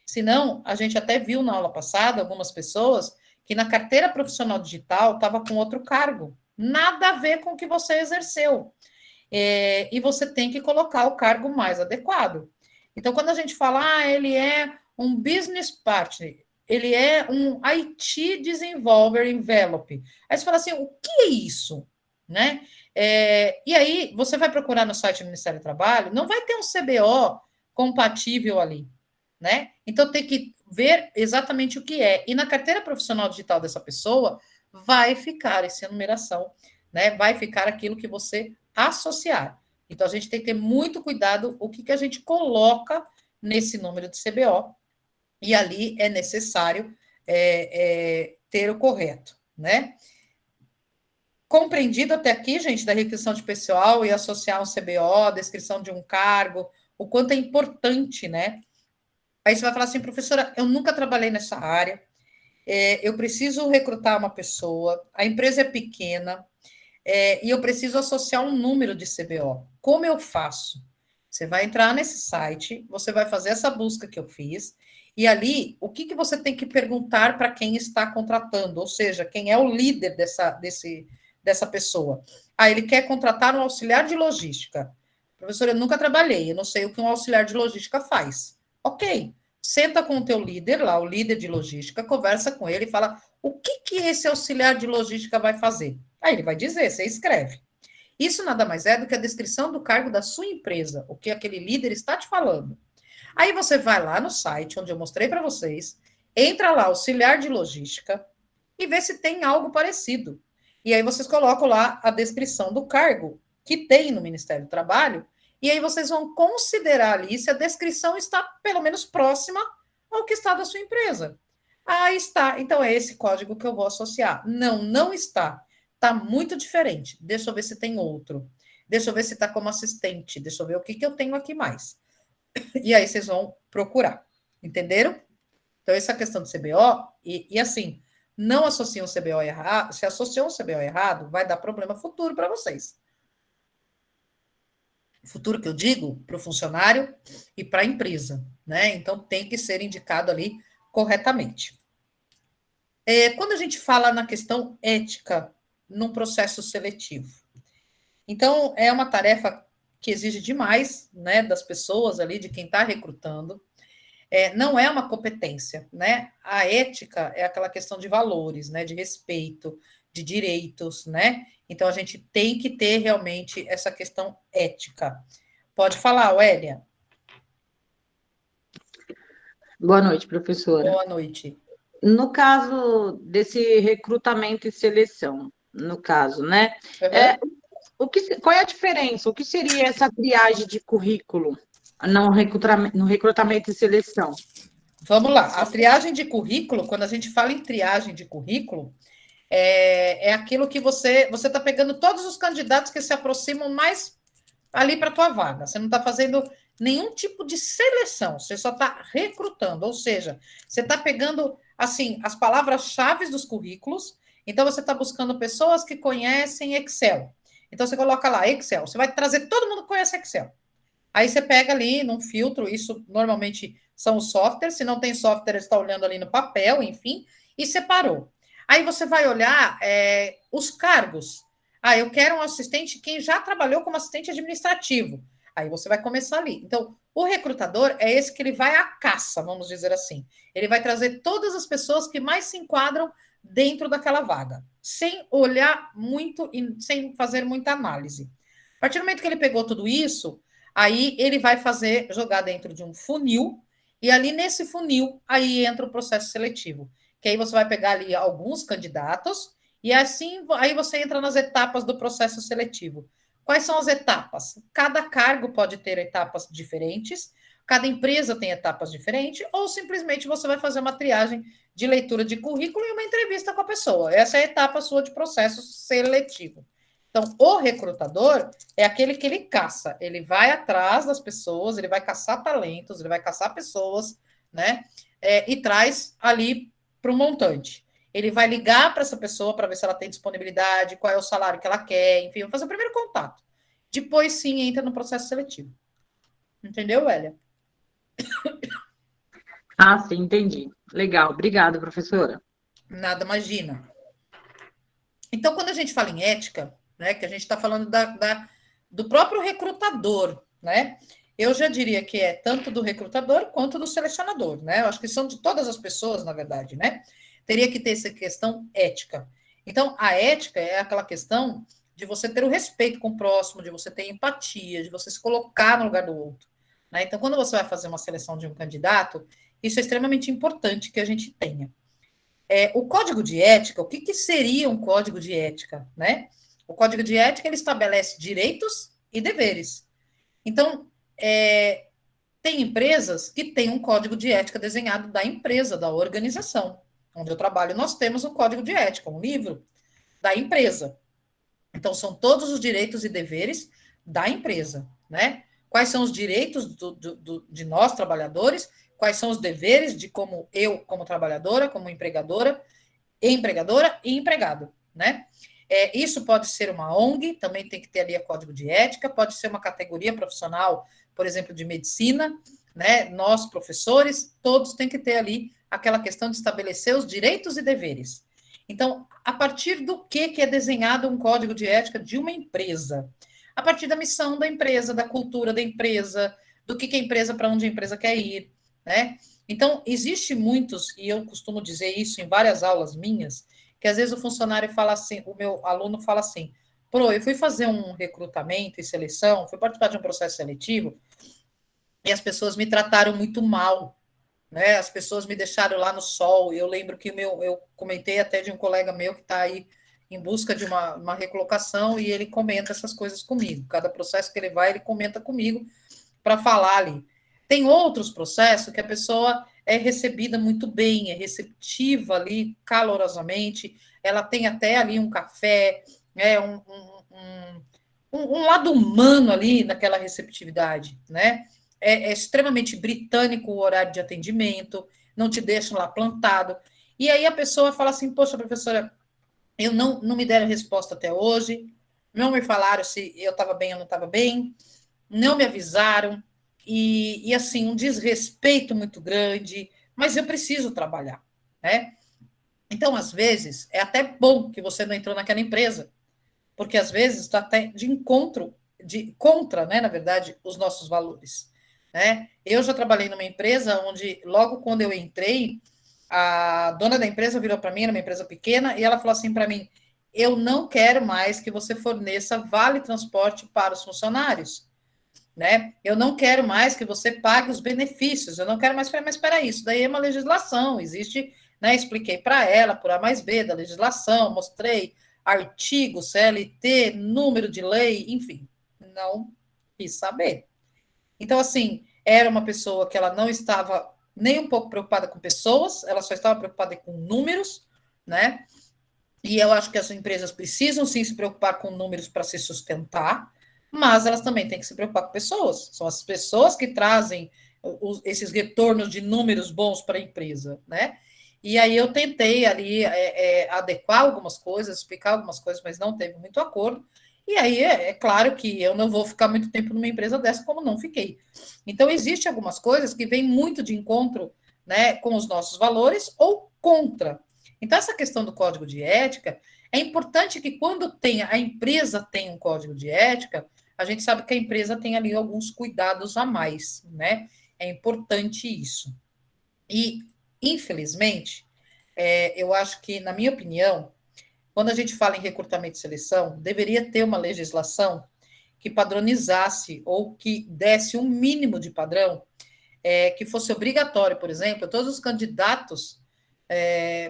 Senão, a gente até viu na aula passada algumas pessoas que na carteira profissional digital estava com outro cargo. Nada a ver com o que você exerceu. E você tem que colocar o cargo mais adequado. Então, quando a gente fala, ele é um business partner, ele é um IT Desenvolver Envelope. Aí você fala assim, o que é isso? Né? E aí, você vai procurar no site do Ministério do Trabalho, não vai ter um CBO compatível ali. Né? Então, tem que ver exatamente o que é. E na carteira profissional digital dessa pessoa, vai ficar essa enumeração, né? Vai ficar aquilo que você associar. Então, a gente tem que ter muito cuidado o que a gente coloca nesse número de CBO, e ali é necessário ter o correto, né? Compreendido até aqui, gente, da requisição de pessoal e associar um CBO, descrição de um cargo, o quanto é importante, né? Aí você vai falar assim, professora, eu nunca trabalhei nessa área, eu preciso recrutar uma pessoa, a empresa é pequena, e eu preciso associar um número de CBO. Como eu faço? Você vai entrar nesse site, você vai fazer essa busca que eu fiz, e ali, o que você tem que perguntar para quem está contratando, ou seja, quem é o líder dessa pessoa. Ele quer contratar um auxiliar de logística. Professor, eu nunca trabalhei, eu não sei o que um auxiliar de logística faz. Ok, senta com o teu líder lá, o líder de logística, conversa com ele e fala o que esse auxiliar de logística vai fazer. Aí ele vai dizer, você escreve. Isso nada mais é do que a descrição do cargo da sua empresa, o que aquele líder está te falando. Aí você vai lá no site, onde eu mostrei para vocês, entra lá, auxiliar de logística, e vê se tem algo parecido. E aí vocês colocam lá a descrição do cargo que tem no Ministério do Trabalho, e aí vocês vão considerar ali se a descrição está pelo menos próxima ao que está da sua empresa. Está. Então é esse código que eu vou associar. Não, não está. Está muito diferente. Deixa eu ver se tem outro. Deixa eu ver se está como assistente. Deixa eu ver o que eu tenho aqui mais. E aí vocês vão procurar. Entenderam? Então, essa questão do CBO, e assim, não associam um CBO errado. Se associou um CBO errado, vai dar problema futuro para vocês. Futuro que eu digo para o funcionário e para a empresa, né? Então, tem que ser indicado ali corretamente. Quando a gente fala na questão ética num processo seletivo, então é uma tarefa que exige demais, né, das pessoas ali, de quem está recrutando. Não é uma competência, né? A ética é aquela questão de valores, né, de respeito, de direitos, né? Então a gente tem que ter realmente essa questão ética. Pode falar, Wélia. Boa noite, professora. Boa noite. No caso desse recrutamento e seleção, no caso, né? Qual é a diferença? O que seria essa triagem de currículo no recrutamento e seleção? Vamos lá. A triagem de currículo, quando a gente fala em triagem de currículo, é aquilo que você está pegando todos os candidatos que se aproximam mais ali para a tua vaga. Você não está fazendo nenhum tipo de seleção, você só está recrutando, ou seja, você está pegando assim as palavras-chave dos currículos. Então você está buscando pessoas que conhecem Excel. Então você coloca lá Excel, você vai trazer todo mundo que conhece Excel. Aí você pega ali num filtro, isso normalmente são os softwares, se não tem software, você está olhando ali no papel, enfim, e separou. Aí você vai olhar os cargos. Eu quero um assistente, quem já trabalhou como assistente administrativo. Aí você vai começar ali. Então, o recrutador é esse que ele vai à caça, vamos dizer assim. Ele vai trazer todas as pessoas que mais se enquadram dentro daquela vaga, sem olhar muito e sem fazer muita análise. partir do momento que ele pegou tudo isso, aí ele vai jogar dentro de um funil, e ali nesse funil, aí entra o processo seletivo, que aí você vai pegar ali alguns candidatos, e assim, aí você entra nas etapas do processo seletivo. Quais são as etapas? Cada cargo pode ter etapas diferentes, cada empresa tem etapas diferentes, ou simplesmente você vai fazer uma triagem de leitura de currículo e uma entrevista com a pessoa. Essa é a etapa sua de processo seletivo. Então, o recrutador é aquele que ele caça, ele vai atrás das pessoas, ele vai caçar talentos, ele vai caçar pessoas, né? E traz ali para o montante. Ele vai ligar para essa pessoa para ver se ela tem disponibilidade, qual é o salário que ela quer, enfim, vai fazer o primeiro contato. Depois sim entra no processo seletivo. Entendeu, Elia? Ah, sim, entendi. Legal, obrigada, professora. Nada, imagina. Então, quando a gente fala em ética, né, que a gente está falando do próprio recrutador, né? Eu já diria que é tanto do recrutador quanto do selecionador, né? Eu acho que são de todas as pessoas, na verdade, né? Teria que ter essa questão ética. Então, a ética é aquela questão de você ter o respeito com o próximo, de você ter empatia, de você se colocar no lugar do outro, né? Então, quando você vai fazer uma seleção de um candidato, isso é extremamente importante que a gente tenha. O código de ética, o que seria um código de ética, né? O código de ética, ele estabelece direitos e deveres. Então, tem empresas que têm um código de ética desenhado da empresa, da organização. Onde eu trabalho, nós temos um código de ética, um livro da empresa. Então, são todos os direitos e deveres da empresa, né? Quais são os direitos de nós, trabalhadores, quais são os deveres de como eu, como trabalhadora, como empregadora e empregado, né? Isso pode ser uma ONG, também tem que ter ali a código de ética, pode ser uma categoria profissional, por exemplo, de medicina, né? Nós, professores, todos têm que ter ali aquela questão de estabelecer os direitos e deveres. Então, a partir do que é desenhado um código de ética de uma empresa? A partir da missão da empresa, da cultura da empresa, do que a empresa, para onde a empresa quer ir, né? Então, existe muitos, e eu costumo dizer isso em várias aulas minhas, que às vezes o funcionário fala assim, o meu aluno fala assim, eu fui fazer um recrutamento e seleção, fui participar de um processo seletivo, e as pessoas me trataram muito mal, né? As pessoas me deixaram lá no sol. Eu lembro que eu comentei até de um colega meu que está aí em busca de uma recolocação e ele comenta essas coisas comigo. Cada processo que ele vai, ele comenta comigo para falar ali. Tem outros processos que a pessoa é recebida muito bem, é receptiva ali, calorosamente, ela tem até ali um café, um lado humano ali naquela receptividade, né? É extremamente britânico o horário de atendimento, não te deixam lá plantado. E aí a pessoa fala assim, poxa, professora, eu não me deram resposta até hoje, não me falaram se eu estava bem ou não estava bem, não me avisaram, e assim, um desrespeito muito grande, mas eu preciso trabalhar, né? Então, às vezes, é até bom que você não entrou naquela empresa, porque às vezes está até contra, né, na verdade, os nossos valores, né? Eu já trabalhei numa empresa onde, logo quando eu entrei, a dona da empresa virou para mim, era uma empresa pequena, e ela falou assim para mim: eu não quero mais que você forneça vale transporte para os funcionários, né? Eu não quero mais que você pague os benefícios, eu não quero mais. Mas espera isso, daí é uma legislação, existe, né? Expliquei para ela, por A mais B da legislação, mostrei artigo, CLT, número de lei, enfim, não quis saber. Então, assim, era uma pessoa que ela não estava nem um pouco preocupada com pessoas, ela só estava preocupada com números, né? E eu acho que as empresas precisam sim se preocupar com números para se sustentar, mas elas também têm que se preocupar com pessoas. São as pessoas que trazem esses retornos de números bons para a empresa, né? E aí eu tentei ali adequar algumas coisas, explicar algumas coisas, mas não teve muito acordo. E aí é claro que eu não vou ficar muito tempo numa empresa dessa, como não fiquei. Então, existem algumas coisas que vêm muito de encontro, né, com os nossos valores ou contra. Então, essa questão do código de ética, é importante que quando a empresa tem um código de ética, a gente sabe que a empresa tem ali alguns cuidados a mais, né? É importante isso. E, infelizmente, eu acho que, na minha opinião, quando a gente fala em recrutamento e seleção, deveria ter uma legislação que padronizasse ou que desse um mínimo de padrão, que fosse obrigatório, por exemplo, todos os candidatos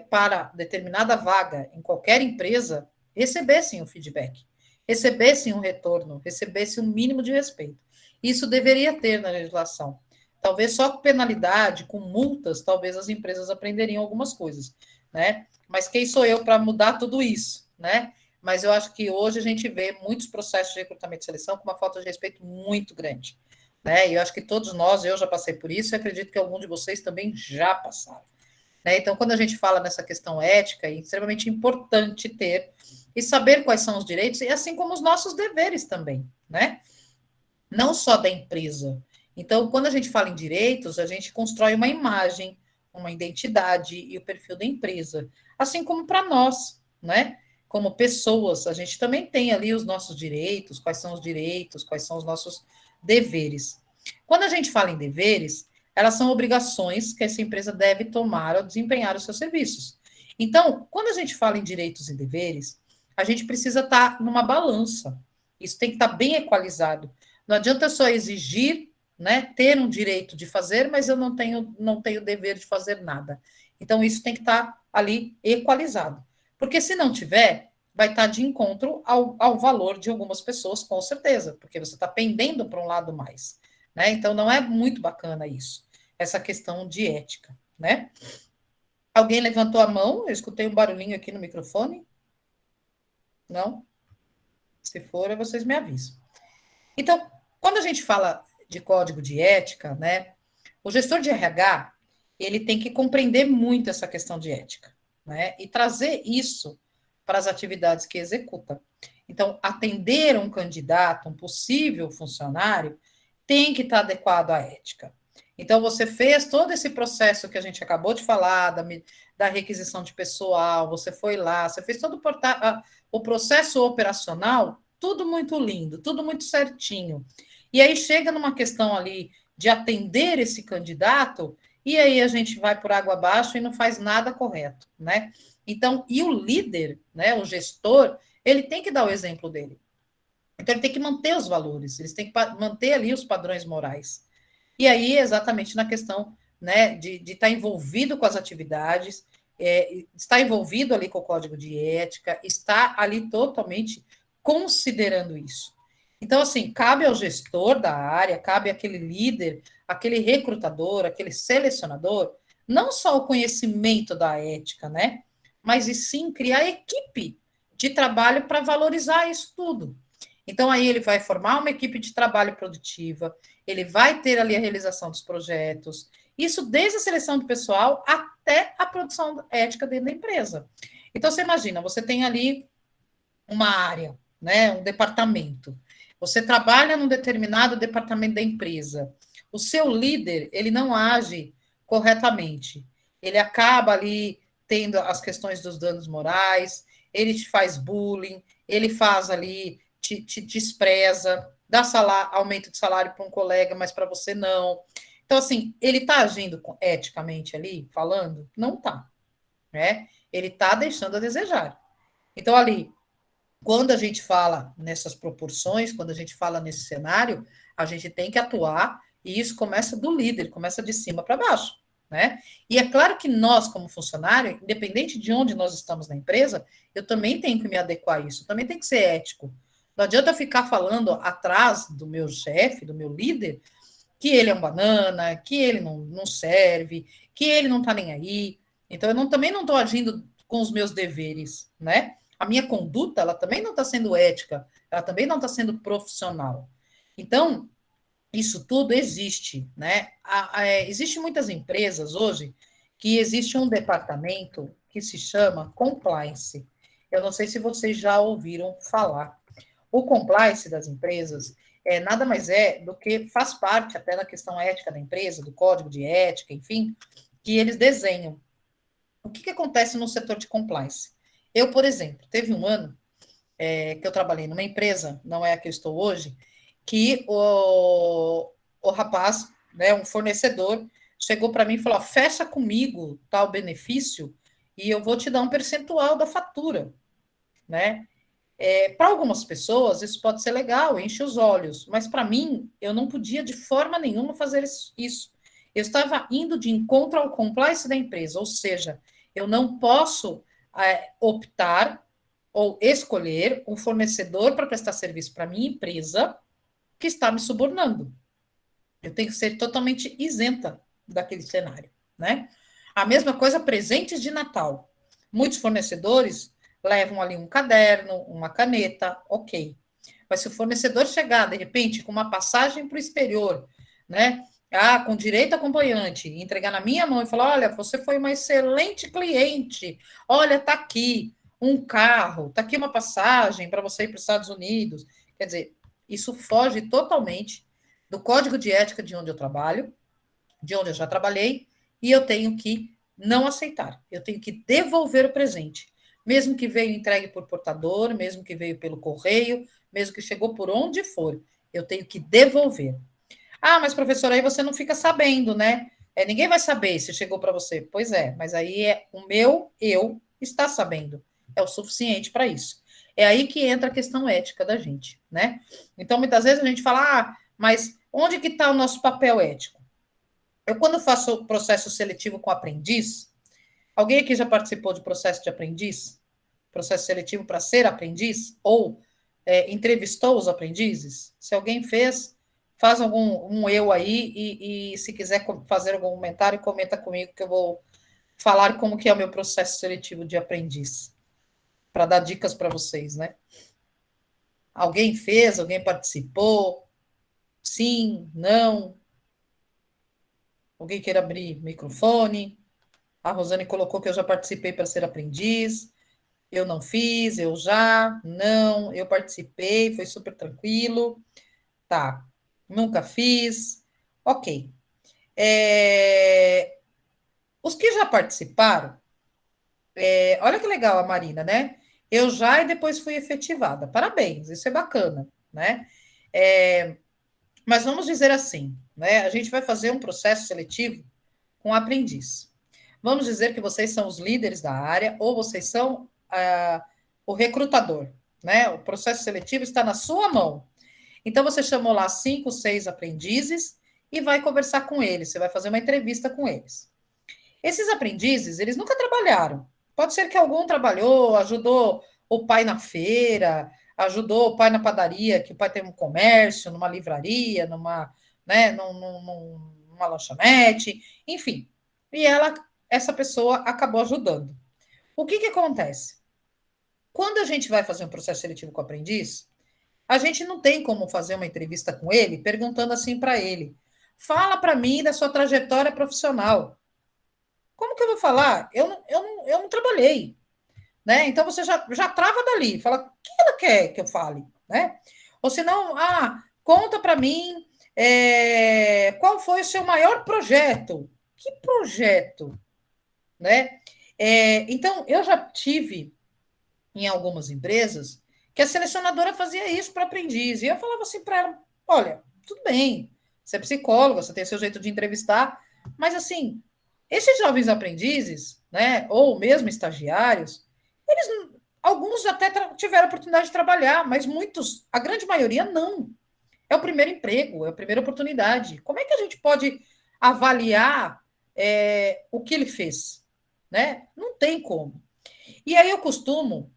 para determinada vaga em qualquer empresa recebessem o feedback, recebessem um retorno, recebessem um mínimo de respeito. Isso deveria ter na legislação. Talvez só com penalidade, com multas, talvez as empresas aprenderiam algumas coisas, né? Mas quem sou eu para mudar tudo isso, né? Mas eu acho que hoje a gente vê muitos processos de recrutamento e seleção com uma falta de respeito muito grande, né? E eu acho que todos nós, eu já passei por isso, e acredito que algum de vocês também já passaram, né? Então, quando a gente fala nessa questão ética, é extremamente importante ter e saber quais são os direitos, e assim como os nossos deveres também, né? Não só da empresa. Então, quando a gente fala em direitos, a gente constrói uma imagem, uma identidade e o perfil da empresa. Assim como para nós, né? Como pessoas, a gente também tem ali os nossos direitos, quais são os nossos deveres. Quando a gente fala em deveres, elas são obrigações que essa empresa deve tomar ao desempenhar os seus serviços. Então, quando a gente fala em direitos e deveres, a gente precisa estar numa balança. Isso tem que estar bem equalizado. Não adianta só exigir, né, ter um direito de fazer, mas eu não tenho dever de fazer nada. Então, isso tem que estar ali equalizado. Porque se não tiver, vai estar de encontro ao valor de algumas pessoas, com certeza, porque você está pendendo para um lado mais, né? Então, não é muito bacana isso, essa questão de ética, né? Alguém levantou a mão? Eu escutei um barulhinho aqui no microfone. Não? Se for, vocês me avisam. Então, quando a gente fala de código de ética, né, o gestor de RH, ele tem que compreender muito essa questão de ética, né, e trazer isso para as atividades que executa. Então, atender um candidato, um possível funcionário, tem que estar adequado à ética. Então, você fez todo esse processo que a gente acabou de falar, da requisição de pessoal, você foi lá, você fez todo o processo operacional, tudo muito lindo, tudo muito certinho. E aí chega numa questão ali de atender esse candidato, e aí a gente vai por água abaixo e não faz nada correto, né? Então, e o líder, né, o gestor, ele tem que dar o exemplo dele. Então, ele tem que manter os valores, eles têm que manter ali os padrões morais. E aí, exatamente na questão, né, de estar envolvido com as atividades, estar envolvido ali com o código de ética, estar ali totalmente considerando isso. Então, assim, cabe ao gestor da área, cabe àquele líder, aquele recrutador, aquele selecionador, não só o conhecimento da ética, né? Mas e sim criar equipe de trabalho para valorizar isso tudo. Então, aí ele vai formar uma equipe de trabalho produtiva, ele vai ter ali a realização dos projetos, isso desde a seleção do pessoal até a produção ética dentro da empresa. Então, você imagina, você tem ali uma área, né, um departamento, você trabalha num determinado departamento da empresa, o seu líder, ele não age corretamente, ele acaba ali tendo as questões dos danos morais, ele te faz bullying, ele faz ali, te despreza, dá salário, aumento de salário para um colega, mas para você não. Então, assim, ele está agindo eticamente ali, falando? Não está, né? Ele está deixando a desejar. Então, ali, quando a gente fala nessas proporções, quando a gente fala nesse cenário, a gente tem que atuar, e isso começa do líder, começa de cima para baixo, né? E é claro que nós, como funcionário, independente de onde nós estamos na empresa, eu também tenho que me adequar a isso, também tem que ser ético. Não adianta eu ficar falando atrás do meu chefe, do meu líder, que ele é um banana, que ele não serve, que ele não está nem aí. Então, também não estou agindo com os meus deveres, né? A minha conduta, ela também não está sendo ética, ela também não está sendo profissional. Então, isso tudo existe, né? Existem muitas empresas hoje que existe um departamento que se chama compliance. Eu não sei se vocês já ouviram falar. O compliance das empresas nada mais é do que faz parte até da questão ética da empresa, do código de ética, enfim, que eles desenham. O que acontece no setor de compliance? Eu, por exemplo, teve um ano que eu trabalhei numa empresa, não é a que eu estou hoje, que o rapaz, né, um fornecedor, chegou para mim e falou: fecha comigo tal benefício e eu vou te dar um percentual da fatura, né? Para algumas pessoas, isso pode ser legal, enche os olhos, mas para mim, eu não podia de forma nenhuma fazer isso. Eu estava indo de encontro ao compliance da empresa, ou seja, eu não posso optar ou escolher um fornecedor para prestar serviço para minha empresa que está me subornando. Eu tenho que ser totalmente isenta daquele cenário, né? A mesma coisa, presentes de Natal. Muitos fornecedores levam ali um caderno, uma caneta, ok. Mas se o fornecedor chegar, de repente, com uma passagem para o exterior, né? Com direito acompanhante, entregar na minha mão e falar: olha, você foi uma excelente cliente, olha, tá aqui um carro, tá aqui uma passagem para você ir para os Estados Unidos. Quer dizer, isso foge totalmente do código de ética de onde eu trabalho, de onde eu já trabalhei, e eu tenho que não aceitar. Eu tenho que devolver o presente. Mesmo que veio entregue por portador, mesmo que veio pelo correio, mesmo que chegou por onde for, eu tenho que devolver. Mas professora, aí você não fica sabendo, né? Ninguém vai saber se chegou para você. Pois é, mas aí o meu eu está sabendo. É o suficiente para isso. É aí que entra a questão ética da gente, né? Então, muitas vezes a gente fala, mas onde que está o nosso papel ético? Eu, quando faço processo seletivo com aprendiz, alguém aqui já participou de processo de aprendiz? Processo seletivo para ser aprendiz? Ou entrevistou os aprendizes? Se alguém fez, faz um eu aí e se quiser fazer algum comentário, comenta comigo que eu vou falar como que é o meu processo seletivo de aprendiz, para dar dicas para vocês, né? Alguém fez? Alguém participou? Sim? Não? Alguém queira abrir microfone? A Rosane colocou que eu já participei para ser aprendiz. Eu não fiz, eu já, não, eu participei, foi super tranquilo. Tá, nunca fiz. Ok. Os que já participaram, olha que legal a Marina, né? Eu já e depois fui efetivada. Parabéns, isso é bacana, né? Mas vamos dizer assim, né? A gente vai fazer um processo seletivo com aprendiz. Vamos dizer que vocês são os líderes da área ou vocês são o recrutador, né? O processo seletivo está na sua mão. Então, você chamou lá 5, 6 aprendizes e vai conversar com eles. Você vai fazer uma entrevista com eles. Esses aprendizes, eles nunca trabalharam. Pode ser que algum trabalhou, ajudou o pai na feira, ajudou o pai na padaria, que o pai tem um comércio, numa livraria, numa lanchonete, enfim. E essa pessoa acabou ajudando. O que acontece? Quando a gente vai fazer um processo seletivo com o aprendiz, a gente não tem como fazer uma entrevista com ele perguntando assim para ele: fala para mim da sua trajetória profissional. Como que eu vou falar? Eu não trabalhei, né? Então você já trava dali, fala o que ela quer que eu fale, né? Ou senão, conta para mim qual foi o seu maior projeto. Que projeto, né? Então, eu já tive em algumas empresas que a selecionadora fazia isso para aprendiz. E eu falava assim para ela: olha, tudo bem, você é psicóloga, você tem seu jeito de entrevistar, mas assim, esses jovens aprendizes, né, ou mesmo estagiários, alguns até tiveram a oportunidade de trabalhar, mas muitos, a grande maioria, não. É o primeiro emprego, é a primeira oportunidade. Como é que a gente pode avaliar o que ele fez? Né? Não tem como. E aí eu costumo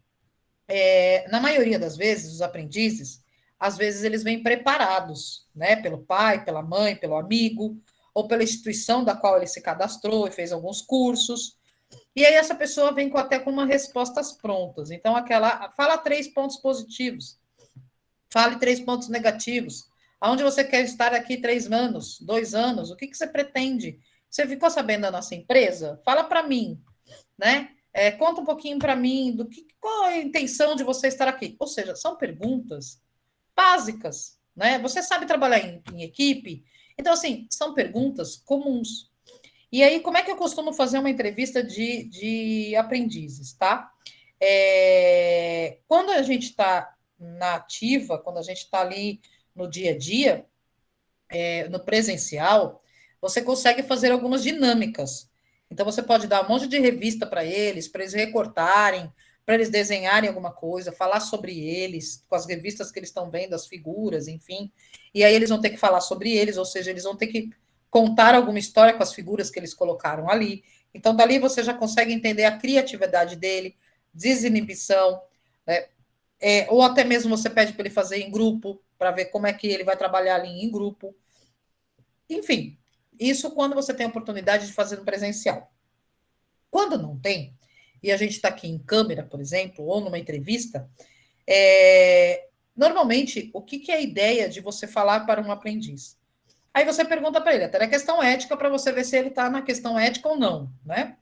na maioria das vezes, os aprendizes, às vezes eles vêm preparados, né, pelo pai, pela mãe, pelo amigo, ou pela instituição da qual ele se cadastrou e fez alguns cursos. E aí essa pessoa vem até com umas respostas prontas. Então, fala 3 pontos positivos, fale 3 pontos negativos. Aonde você quer estar aqui 3 anos, 2 anos? O que você pretende? Você ficou sabendo da nossa empresa? Fala para mim, né? Conta um pouquinho para mim qual é a intenção de você estar aqui. Ou seja, são perguntas básicas, né? Você sabe trabalhar em equipe? Então, assim, são perguntas comuns. E aí, como é que eu costumo fazer uma entrevista de aprendizes, tá? Quando a gente está na ativa, quando a gente está ali no dia a dia, no presencial, você consegue fazer algumas dinâmicas. Então, você pode dar um monte de revista para eles recortarem, para eles desenharem alguma coisa, falar sobre eles, com as revistas que eles estão vendo, as figuras, enfim. E aí eles vão ter que falar sobre eles, ou seja, eles vão ter que contar alguma história com as figuras que eles colocaram ali. Então, dali você já consegue entender a criatividade dele, desinibição, né? Ou até mesmo você pede para ele fazer em grupo, para ver como é que ele vai trabalhar ali em grupo. Enfim, isso quando você tem a oportunidade de fazer no presencial. Quando não tem, e a gente está aqui em câmera, por exemplo, ou numa entrevista, normalmente, o que é a ideia de você falar para um aprendiz? Aí você pergunta para ele, até na questão ética, para você ver se ele está na questão ética ou não, né?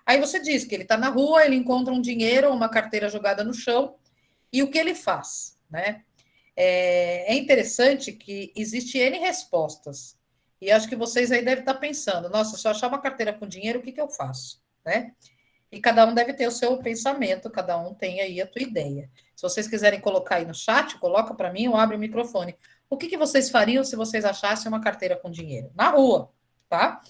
Aí você diz que ele está na rua, ele encontra um dinheiro ou uma carteira jogada no chão, e o que ele faz, né? É interessante que existe N respostas, e acho que vocês aí devem estar pensando, nossa, se eu achar uma carteira com dinheiro, o que eu faço, né? E cada um deve ter o seu pensamento, cada um tem aí a tua ideia. Se vocês quiserem colocar aí no chat, coloca para mim ou abre o microfone. O que vocês fariam se vocês achassem uma carteira com dinheiro? Na rua, tá?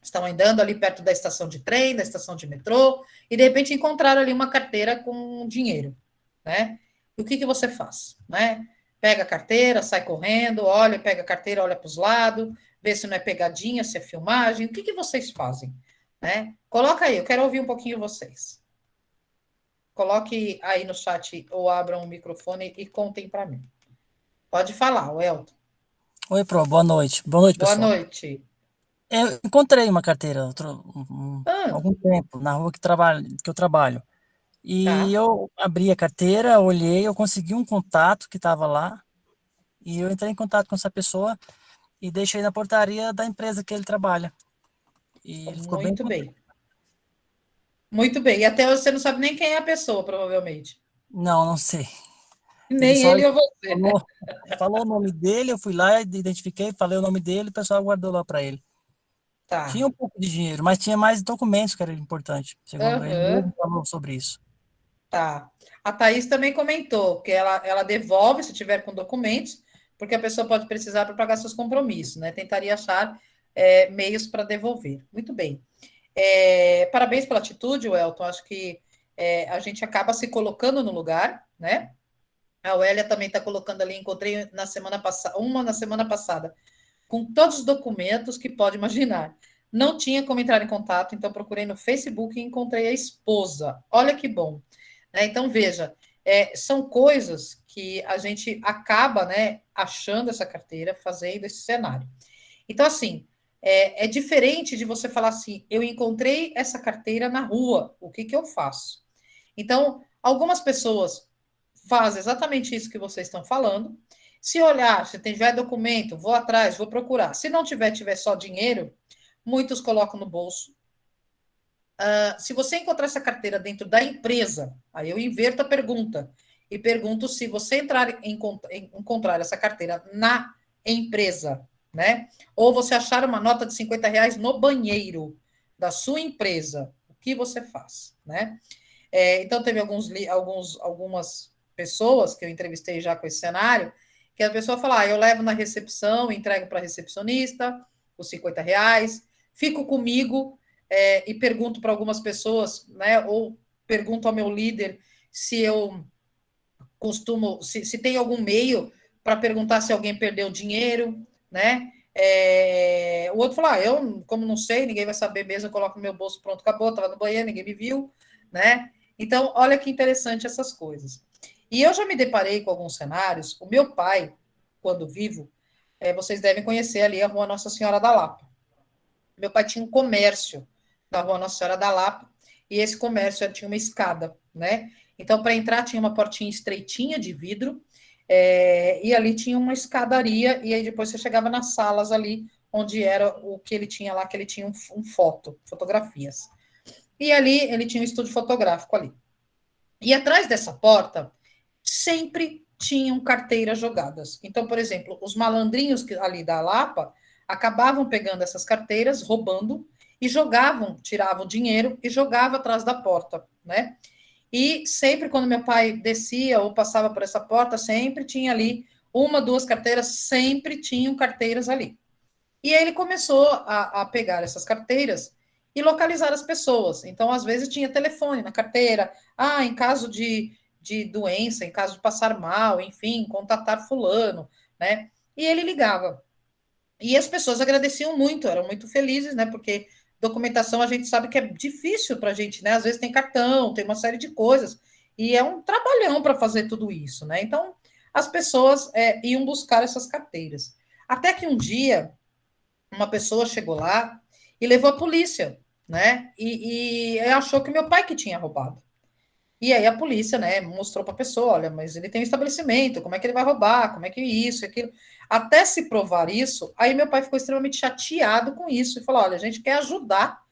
Estão andando ali perto da estação de trem, da estação de metrô, e de repente encontraram ali uma carteira com dinheiro, né? E o que você faz, né? Pega a carteira, sai correndo, olha, pega a carteira, olha para os lados, vê se não é pegadinha, se é filmagem. O que vocês fazem, né? Coloca aí, eu quero ouvir um pouquinho vocês. Coloque aí no chat ou abram o microfone e contem para mim. Pode falar, o Elton. Oi, Pro, boa noite. Boa noite, Boa pessoal. noite. Eu encontrei uma carteira Ah, algum tempo na rua que eu trabalho. E tá. eu abri a carteira, olhei, eu consegui um contato que estava lá, e eu entrei em contato com essa pessoa e deixei na portaria da empresa que ele trabalha. E ele ficou bem Muito contente. bem. Muito bem. E até hoje você não sabe nem quem é a pessoa, provavelmente. Não, não sei. Ele Nem só ele ou você. falou, falou o nome dele, eu fui lá, identifiquei, falei o nome dele, o pessoal guardou lá para ele. Tinha Tá. um pouco de dinheiro, mas tinha mais documentos que era importante. Segundo ele Aham. mesmo falou sobre isso. Tá. A Thaís também comentou que ela devolve se tiver com documentos, porque a pessoa pode precisar para pagar seus compromissos, né? Tentaria achar meios para devolver. Muito bem. Parabéns pela atitude, Welton. Acho que a gente acaba se colocando no lugar, né? A Oélia também está colocando ali, encontrei na semana passada, com todos os documentos que pode imaginar. Não tinha como entrar em contato, então procurei no Facebook e encontrei a esposa. Olha que bom. Né? Então, veja, são coisas que a gente acaba, né, achando essa carteira, fazendo esse cenário. Então, assim, é diferente de você falar assim, eu encontrei essa carteira na rua, o que eu faço? Então, algumas pessoas fazem exatamente isso que vocês estão falando. Se olhar, se tiver documento, vou atrás, vou procurar. Se não tiver só dinheiro, muitos colocam no bolso. Se você encontrar essa carteira dentro da empresa, aí eu inverto a pergunta e pergunto se você encontrar essa carteira na empresa, né? Ou você achar uma nota de R$ 50 no banheiro da sua empresa, o que você faz, né? Então, teve algumas pessoas que eu entrevistei já com esse cenário, que a pessoa fala, eu levo na recepção, entrego para a recepcionista os R$ 50, fico comigo e pergunto para algumas pessoas, né, ou pergunto ao meu líder se eu costumo, se tem algum meio para perguntar se alguém perdeu dinheiro, né? O outro falou, eu, como não sei, ninguém vai saber mesmo, eu coloco no meu bolso, pronto, acabou, estava no banheiro, ninguém me viu, né? Então, olha que interessante essas coisas. E eu já me deparei com alguns cenários. O meu pai, quando vivo, vocês devem conhecer ali a Rua Nossa Senhora da Lapa. Meu pai tinha um comércio na Rua Nossa Senhora da Lapa, e esse comércio tinha uma escada, né? Então, para entrar, tinha uma portinha estreitinha de vidro, e ali tinha uma escadaria, e aí depois você chegava nas salas ali, onde era o que ele tinha lá, que ele tinha fotografias. E ali ele tinha um estúdio fotográfico ali. E atrás dessa porta sempre tinham carteiras jogadas. Então, por exemplo, os malandrinhos ali da Lapa acabavam pegando essas carteiras, roubando e jogavam, tiravam dinheiro e jogavam atrás da porta, né? E sempre quando meu pai descia ou passava por essa porta, sempre tinha ali uma, duas carteiras, sempre tinham carteiras ali. E aí ele começou a pegar essas carteiras e localizar as pessoas. Então, às vezes, tinha telefone na carteira, em caso de doença, em caso de passar mal, enfim, contatar fulano, né? E ele ligava. E as pessoas agradeciam muito, eram muito felizes, né? Porque documentação a gente sabe que é difícil para a gente, né? Às vezes tem cartão, tem uma série de coisas, e é um trabalhão para fazer tudo isso, né? Então, as pessoas iam buscar essas carteiras. Até que um dia, uma pessoa chegou lá e levou a polícia, né? E achou que meu pai que tinha roubado. E aí a polícia, né, mostrou para a pessoa, olha, mas ele tem um estabelecimento, como é que ele vai roubar, como é que isso, aquilo. Até se provar isso, aí meu pai ficou extremamente chateado com isso e falou, olha, a gente quer ajudar.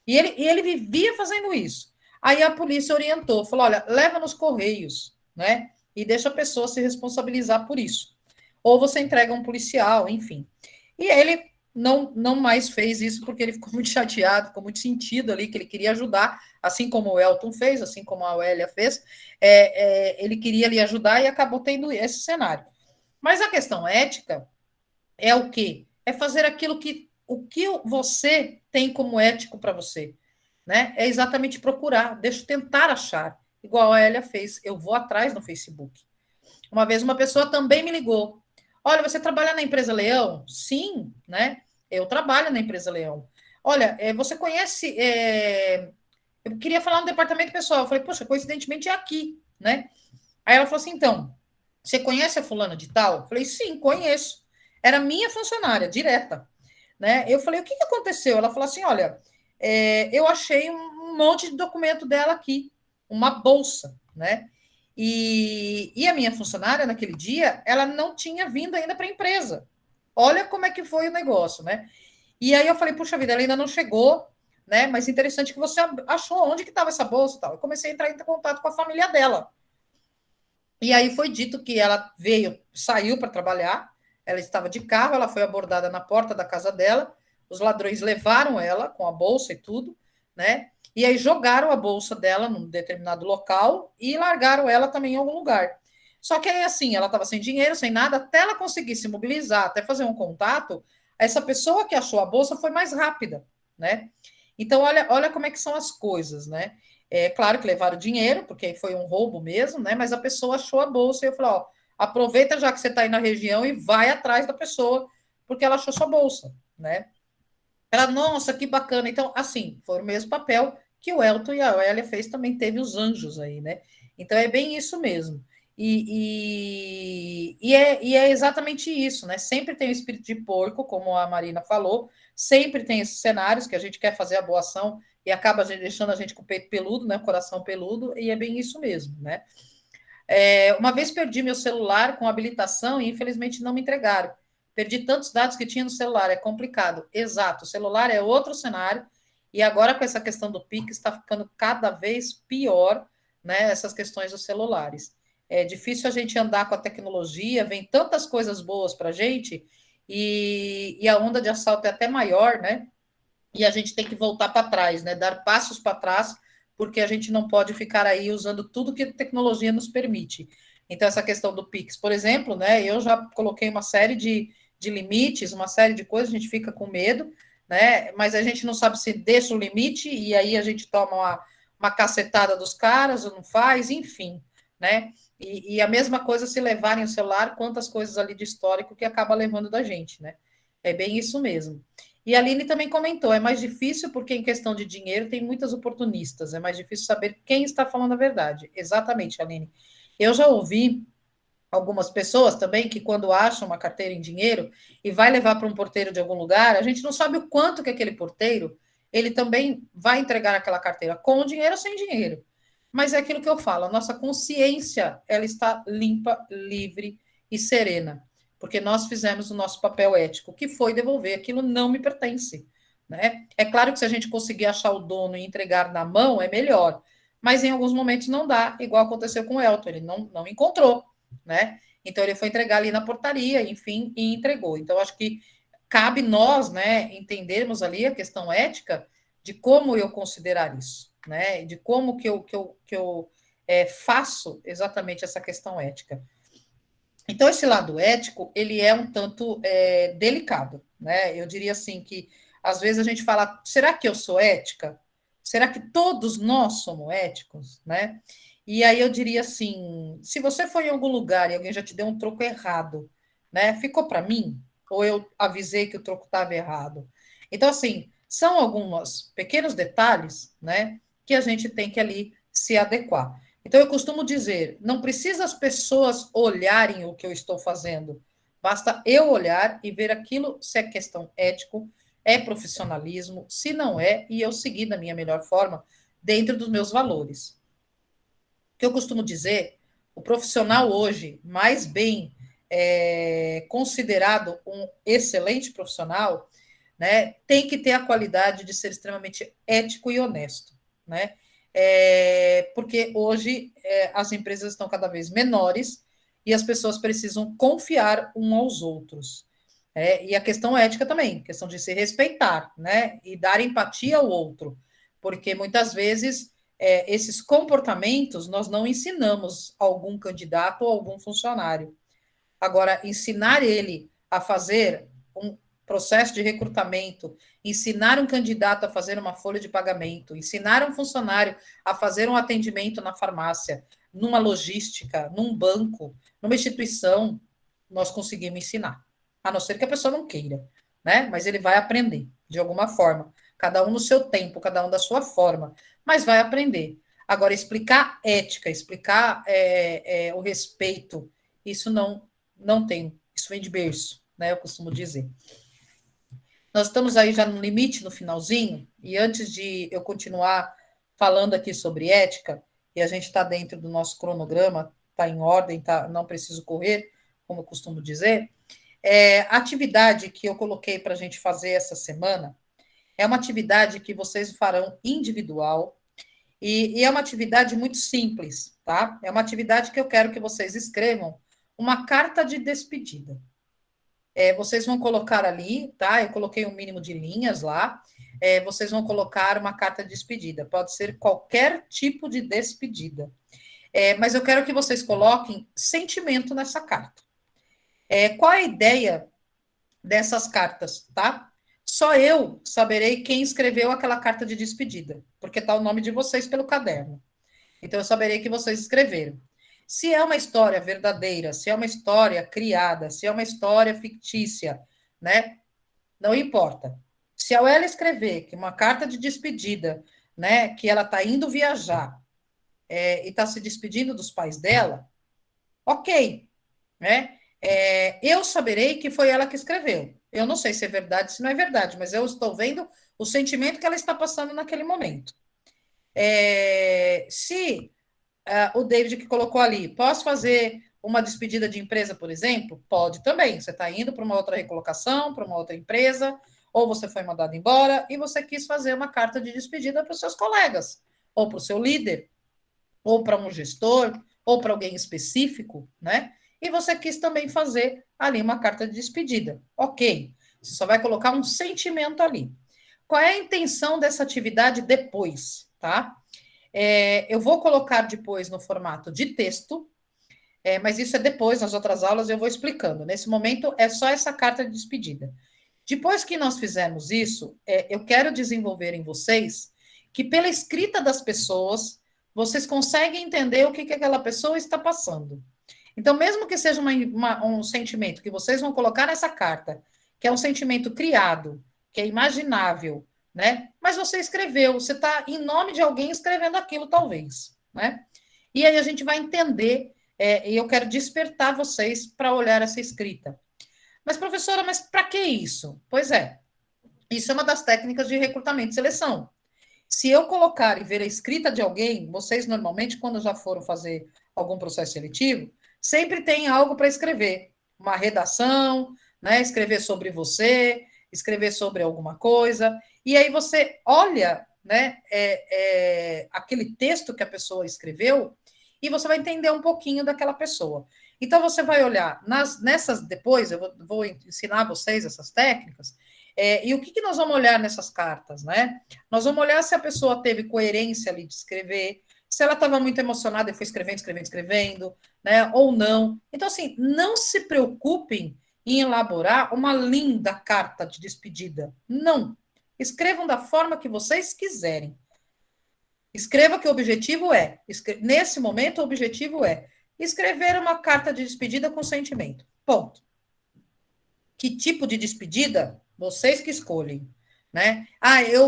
E ele vivia fazendo isso. Aí a polícia orientou, falou, olha, leva nos correios, né, e deixa a pessoa se responsabilizar por isso. Ou você entrega um policial, enfim. E ele não mais fez isso porque ele ficou muito chateado, ficou muito sentido ali, que ele queria ajudar, assim como o Elton fez, assim como a Oélia fez, ele queria ali ajudar e acabou tendo esse cenário. Mas a questão ética é o quê? É fazer aquilo o que você tem como ético para você, né? É exatamente procurar, deixa eu tentar achar, igual a Oélia fez, eu vou atrás no Facebook. Uma vez uma pessoa também me ligou. Olha, você trabalha na empresa Leão? Sim, né? Eu trabalho na empresa Leão. Olha, você conhece. Eu queria falar no departamento pessoal. Eu falei, poxa, coincidentemente é aqui, né? Aí ela falou assim: então, você conhece a fulana de tal? Eu falei, sim, conheço. Era minha funcionária, direta. Né? Eu falei, o que aconteceu? Ela falou assim: olha, eu achei um monte de documento dela aqui, uma bolsa, né? E a minha funcionária, naquele dia, ela não tinha vindo ainda para a empresa. Olha como é que foi o negócio, né? E aí eu falei, puxa vida, ela ainda não chegou, né? Mas interessante que você achou onde que estava essa bolsa e tal. Eu comecei a entrar em contato com a família dela. E aí foi dito que ela saiu para trabalhar, ela estava de carro, ela foi abordada na porta da casa dela, os ladrões levaram ela com a bolsa e tudo, né? E aí jogaram a bolsa dela num determinado local e largaram ela também em algum lugar. Só que aí, assim, ela estava sem dinheiro, sem nada, até ela conseguir se mobilizar, até fazer um contato, essa pessoa que achou a bolsa foi mais rápida, né? Então, olha como é que são as coisas, né? É claro que levaram dinheiro, porque foi um roubo mesmo, né? Mas a pessoa achou a bolsa e eu falei, ó, aproveita já que você está aí na região e vai atrás da pessoa, porque ela achou sua bolsa, né? Ela, nossa, que bacana. Então, assim, foi o mesmo papel que o Elton e a Oélia fez, também teve os anjos aí, né? Então é bem isso mesmo. E é exatamente isso, né? Sempre tem o espírito de porco, como a Marina falou, sempre tem esses cenários que a gente quer fazer a boa ação e acaba deixando a gente com o peito peludo, né? O coração peludo, e é bem isso mesmo, né? Uma vez perdi meu celular com habilitação e infelizmente não me entregaram. Perdi tantos dados que tinha no celular, é complicado. Exato, o celular é outro cenário, e agora com essa questão do Pix está ficando cada vez pior, né? Essas questões dos celulares. É difícil a gente andar com a tecnologia, vem tantas coisas boas para a gente, e a onda de assalto é até maior, né? E a gente tem que voltar para trás, né? Dar passos para trás, porque a gente não pode ficar aí usando tudo que a tecnologia nos permite. Então, essa questão do Pix, por exemplo, né? Eu já coloquei uma série de limites, uma série de coisas, a gente fica com medo, né? Mas a gente não sabe se deixa o limite e aí a gente toma uma cacetada dos caras ou não faz, enfim, né? E a mesma coisa se levarem o celular, quantas coisas ali de histórico que acaba levando da gente, né? É bem isso mesmo. E a Aline também comentou, é mais difícil porque em questão de dinheiro tem muitas oportunistas, é mais difícil saber quem está falando a verdade. Exatamente, Aline. Eu já ouvi algumas pessoas também que quando acham uma carteira em dinheiro e vai levar para um porteiro de algum lugar, a gente não sabe o quanto que aquele porteiro, ele também vai entregar aquela carteira com dinheiro ou sem dinheiro. Mas é aquilo que eu falo, a nossa consciência, ela está limpa, livre e serena porque nós fizemos o nosso papel ético, que foi devolver aquilo não me pertence. Né? É claro que se a gente conseguir achar o dono e entregar na mão, é melhor, mas em alguns momentos não dá, igual aconteceu com o Elton, ele não encontrou, né? Então ele foi entregar ali na portaria, enfim, e entregou. Então acho que cabe nós, né, entendermos ali a questão ética de como eu considerar isso, né? De como que eu faço exatamente essa questão ética. Então, esse lado ético, ele é um tanto delicado, né? Eu diria assim que Às vezes a gente fala, será que eu sou ética? Será que todos nós somos éticos, né? E aí eu diria assim, se você foi em algum lugar e alguém já te deu um troco errado, né? Ficou para mim? Ou eu avisei que o troco estava errado? Então, assim, são alguns pequenos detalhes, né? Que a gente tem que ali se adequar. Então, eu costumo dizer, não precisa as pessoas olharem o que eu estou fazendo, basta eu olhar e ver aquilo se é questão ético, é profissionalismo, se não é, e eu seguir da minha melhor forma, dentro dos meus valores. O que eu costumo dizer, o profissional hoje, mais bem considerado um excelente profissional, né, tem que ter a qualidade de ser extremamente ético e honesto, né? Porque hoje as empresas estão cada vez menores e as pessoas precisam confiar uns aos outros. E a questão ética também, questão de se respeitar, né? E dar empatia ao outro, porque muitas vezes esses comportamentos nós não ensinamos a algum candidato ou algum funcionário. Agora, ensinar ele a fazer um processo de recrutamento, ensinar um candidato a fazer uma folha de pagamento, ensinar um funcionário a fazer um atendimento na farmácia, numa logística, num banco, numa instituição, nós conseguimos ensinar. A não ser que a pessoa não queira, né? Mas ele vai aprender, de alguma forma. Cada um no seu tempo, cada um da sua forma, mas vai aprender. Agora, explicar ética, explicar o respeito, isso não tem, isso vem de berço, né? Eu costumo dizer. Nós estamos aí já no limite, no finalzinho, e antes de eu continuar falando aqui sobre ética, e a gente está dentro do nosso cronograma, está em ordem, tá, não preciso correr, como eu costumo dizer, a atividade que eu coloquei para a gente fazer essa semana é uma atividade que vocês farão individual, e é uma atividade muito simples, tá? É uma atividade que eu quero que vocês escrevam uma carta de despedida. Vocês vão colocar ali, tá? Eu coloquei um mínimo de linhas lá. Vocês vão colocar uma carta de despedida. Pode ser qualquer tipo de despedida. Mas eu quero que vocês coloquem sentimento nessa carta. Qual é a ideia dessas cartas, tá? Só eu saberei quem escreveu aquela carta de despedida, porque está o nome de vocês pelo caderno. Então, eu saberei que vocês escreveram. Se é uma história verdadeira, se é uma história criada, se é uma história fictícia, né? Não importa. Se a ela escrever que uma carta de despedida, né, que ela está indo viajar e está se despedindo dos pais dela, ok, né? Eu saberei que foi ela que escreveu. Eu não sei se é verdade, se não é verdade, mas eu estou vendo o sentimento que ela está passando naquele momento. Se o David que colocou ali, posso fazer uma despedida de empresa, por exemplo? Pode também. Você está indo para uma outra recolocação, para uma outra empresa, ou você foi mandado embora e você quis fazer uma carta de despedida para os seus colegas, ou para o seu líder, ou para um gestor, ou para alguém específico, né? E você quis também fazer ali uma carta de despedida. Ok. Você só vai colocar um sentimento ali. Qual é a intenção dessa atividade depois, tá? Eu vou colocar depois no formato de texto, mas isso é depois, nas outras aulas eu vou explicando. Nesse momento é só essa carta de despedida. Depois que nós fizermos isso, eu quero desenvolver em vocês que pela escrita das pessoas, vocês conseguem entender o que aquela pessoa está passando. Então, mesmo que seja um sentimento que vocês vão colocar nessa carta, que é um sentimento criado, que é imaginável, né? Mas você escreveu, você está em nome de alguém escrevendo aquilo, talvez, né? E aí a gente vai entender, e eu quero despertar vocês para olhar essa escrita. Mas, professora, mas para que isso? Pois isso é uma das técnicas de recrutamento e seleção. Se eu colocar e ver a escrita de alguém, vocês normalmente, quando já foram fazer algum processo seletivo, sempre tem algo para escrever. Uma redação, né? Escrever sobre você, escrever sobre alguma coisa. E aí você olha, né, aquele texto que a pessoa escreveu e você vai entender um pouquinho daquela pessoa. Então, você vai olhar nessas, depois, eu vou ensinar vocês essas técnicas, e o que nós vamos olhar nessas cartas, né? Nós vamos olhar se a pessoa teve coerência ali de escrever, se ela estava muito emocionada e foi escrevendo, né? Ou não. Então, assim, não se preocupem em elaborar uma linda carta de despedida. Não. Escrevam da forma que vocês quiserem. Escreva que o objetivo nesse momento, o objetivo é escrever uma carta de despedida com sentimento. Ponto. Que tipo de despedida? Vocês que escolhem, né?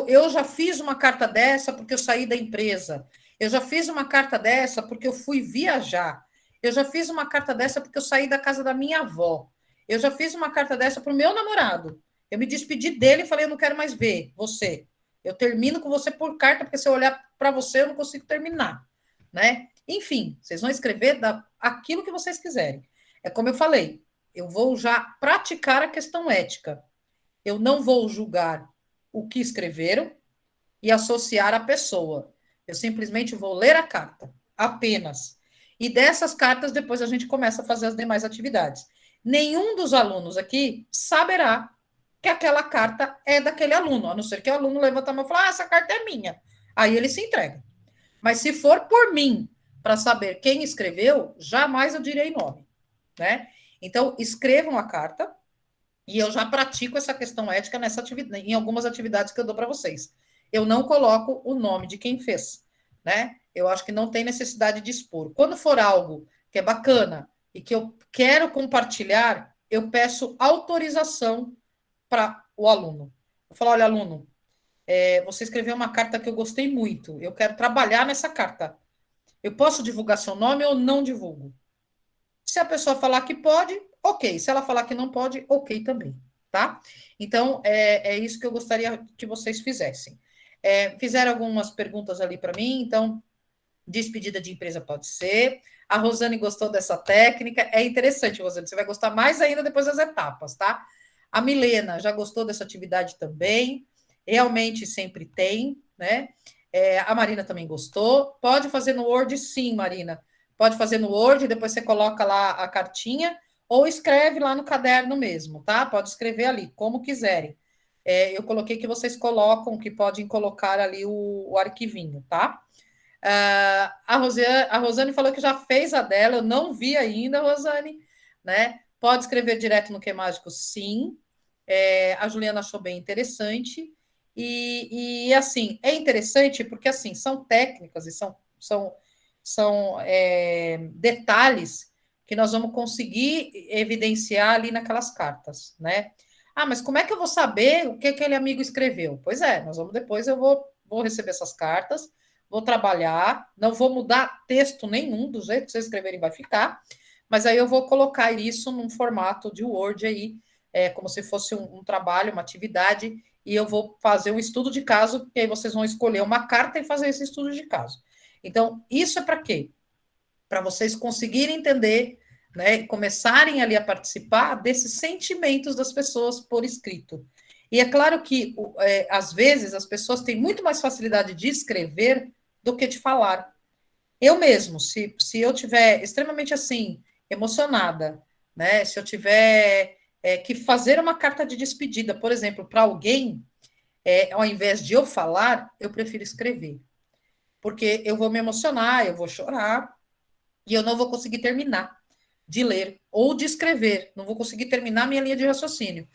Eu já fiz uma carta dessa porque eu saí da empresa. Eu já fiz uma carta dessa porque eu fui viajar. Eu já fiz uma carta dessa porque eu saí da casa da minha avó. Eu já fiz uma carta dessa para o meu namorado. Eu me despedi dele e falei, eu não quero mais ver você. Eu termino com você por carta, porque se eu olhar para você, eu não consigo terminar, né? Enfim, vocês vão escrever aquilo que vocês quiserem. É como eu falei, eu vou já praticar a questão ética. Eu não vou julgar o que escreveram e associar a pessoa. Eu simplesmente vou ler a carta, apenas. E dessas cartas, depois a gente começa a fazer as demais atividades. Nenhum dos alunos aqui saberá que aquela carta é daquele aluno, a não ser que o aluno levanta a mão e fala, essa carta é minha. Aí ele se entrega. Mas se for por mim, para saber quem escreveu, jamais eu direi nome, né? Então, escrevam a carta, e eu já pratico essa questão ética em algumas atividades que eu dou para vocês. Eu não coloco o nome de quem fez, né? Eu acho que não tem necessidade de expor. Quando for algo que é bacana e que eu quero compartilhar, eu peço autorização para o aluno. Eu falo, olha, aluno, você escreveu uma carta que eu gostei muito, eu quero trabalhar nessa carta. Eu posso divulgar seu nome ou não divulgo? Se a pessoa falar que pode, ok. Se ela falar que não pode, ok também, tá? Então, é isso que eu gostaria que vocês fizessem. Fizeram algumas perguntas ali para mim, então, despedida de empresa pode ser. A Rosane gostou dessa técnica. É interessante, Rosane, você vai gostar mais ainda depois das etapas, tá? A Milena já gostou dessa atividade também. Realmente sempre tem, né? A Marina também gostou. Pode fazer no Word, sim, Marina. Pode fazer no Word, depois você coloca lá a cartinha, ou escreve lá no caderno mesmo, tá? Pode escrever ali, como quiserem. Eu coloquei que vocês colocam, que podem colocar ali o arquivinho, tá? A Rosane falou que já fez a dela, eu não vi ainda, Rosane, né? Pode escrever direto no Que Mágico, sim. A Juliana achou bem interessante. E assim, é interessante porque assim, são técnicas e são detalhes que nós vamos conseguir evidenciar ali naquelas cartas, né? Mas como é que eu vou saber o que aquele amigo escreveu? Pois depois eu vou receber essas cartas, vou trabalhar, não vou mudar texto nenhum, do jeito que vocês escreverem vai ficar, mas aí eu vou colocar isso num formato de Word aí, como se fosse um trabalho, uma atividade, e eu vou fazer um estudo de caso, e aí vocês vão escolher uma carta e fazer esse estudo de caso. Então, isso é para quê? Para vocês conseguirem entender, né, e começarem ali a participar desses sentimentos das pessoas por escrito. E é claro que, às vezes, as pessoas têm muito mais facilidade de escrever do que de falar. Eu mesmo, se eu tiver extremamente assim, emocionada, né, se eu tiver que fazer uma carta de despedida, por exemplo, para alguém, ao invés de eu falar, eu prefiro escrever. Porque eu vou me emocionar, eu vou chorar, e eu não vou conseguir terminar de ler ou de escrever, não vou conseguir terminar minha linha de raciocínio,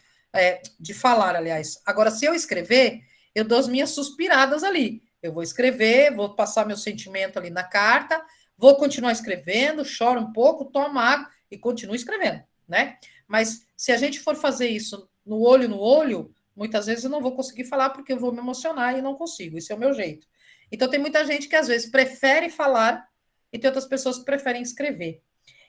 de falar, aliás. Agora, se eu escrever, eu dou as minhas suspiradas ali. Eu vou escrever, vou passar meu sentimento ali na carta, vou continuar escrevendo, choro um pouco, tomo água e continuo escrevendo, né? Mas se a gente for fazer isso no olho, muitas vezes eu não vou conseguir falar porque eu vou me emocionar e não consigo. Esse é o meu jeito. Então, tem muita gente que às vezes prefere falar e tem outras pessoas que preferem escrever.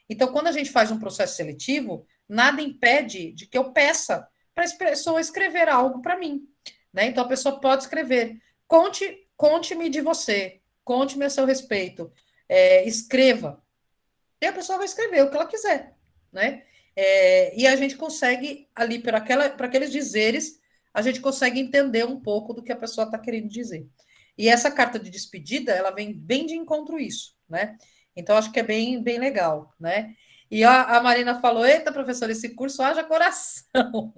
Então, quando a gente faz um processo seletivo, nada impede de que eu peça para a pessoa escrever algo para mim, né? Então, a pessoa pode escrever. Conte-me de você, conte-me a seu respeito, escreva. E a pessoa vai escrever o que ela quiser, né? E a gente consegue, ali, para aqueles dizeres, a gente consegue entender um pouco do que a pessoa está querendo dizer. E essa carta de despedida, ela vem bem de encontro a isso, né? Então, acho que é bem, bem legal, né? E a Marina falou, eita, professor, esse curso haja coração,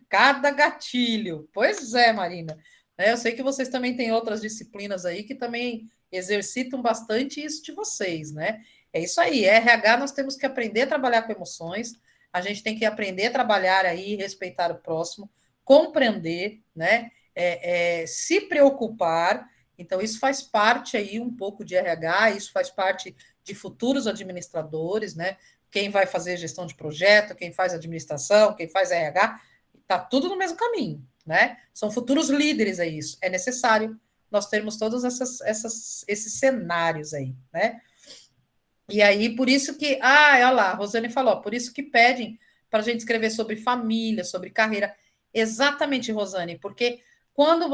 cada gatilho. Pois é, Marina. Eu sei que vocês também têm outras disciplinas aí que também exercitam bastante isso de vocês, né? É isso aí, RH nós temos que aprender a trabalhar com emoções, a gente tem que aprender a trabalhar aí, respeitar o próximo, compreender, né? se preocupar. Então, isso faz parte aí um pouco de RH, isso faz parte de futuros administradores, né? Quem vai fazer gestão de projeto, quem faz administração, quem faz RH, está tudo no mesmo caminho, né? São futuros líderes, é isso. É necessário nós termos todos esses cenários aí, né? E aí, por isso que, olha lá, a Rosane falou, por isso que pedem para a gente escrever sobre família, sobre carreira. Exatamente, Rosane, porque quando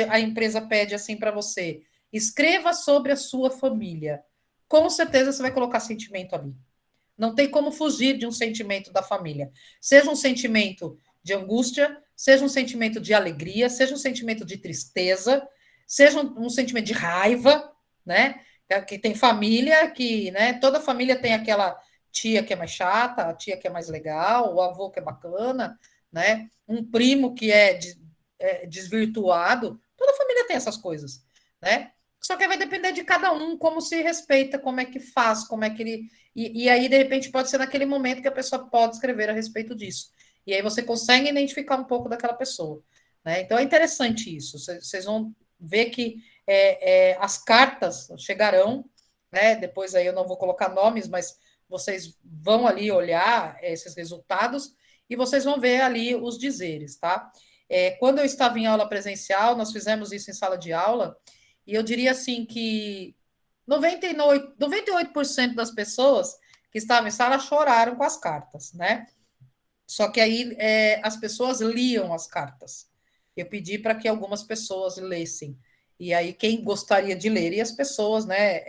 a empresa pede assim para você, escreva sobre a sua família, com certeza você vai colocar sentimento ali. Não tem como fugir de um sentimento da família. Seja um sentimento de angústia, seja um sentimento de alegria, seja um sentimento de tristeza, seja um sentimento de raiva, né? Que tem família que, né? Toda família tem aquela tia que é mais chata, a tia que é mais legal, o avô que é bacana, né? Um primo que é desvirtuado. Toda família tem essas coisas, né? Só que vai depender de cada um, como se respeita, como é que faz, como é que ele. E aí, de repente, pode ser naquele momento que a pessoa pode escrever a respeito disso. E aí você consegue identificar um pouco daquela pessoa. Né? Então é interessante isso. Vocês vão ver que as cartas chegarão, né? Depois aí eu não vou colocar nomes, mas vocês vão ali olhar esses resultados e vocês vão ver ali os dizeres, tá? Quando eu estava em aula presencial, nós fizemos isso em sala de aula, e eu diria assim que 98% das pessoas que estavam em sala choraram com as cartas, né? Só que aí as pessoas liam as cartas. Eu pedi para que algumas pessoas lessem. E aí, quem gostaria de ler, e as pessoas, né?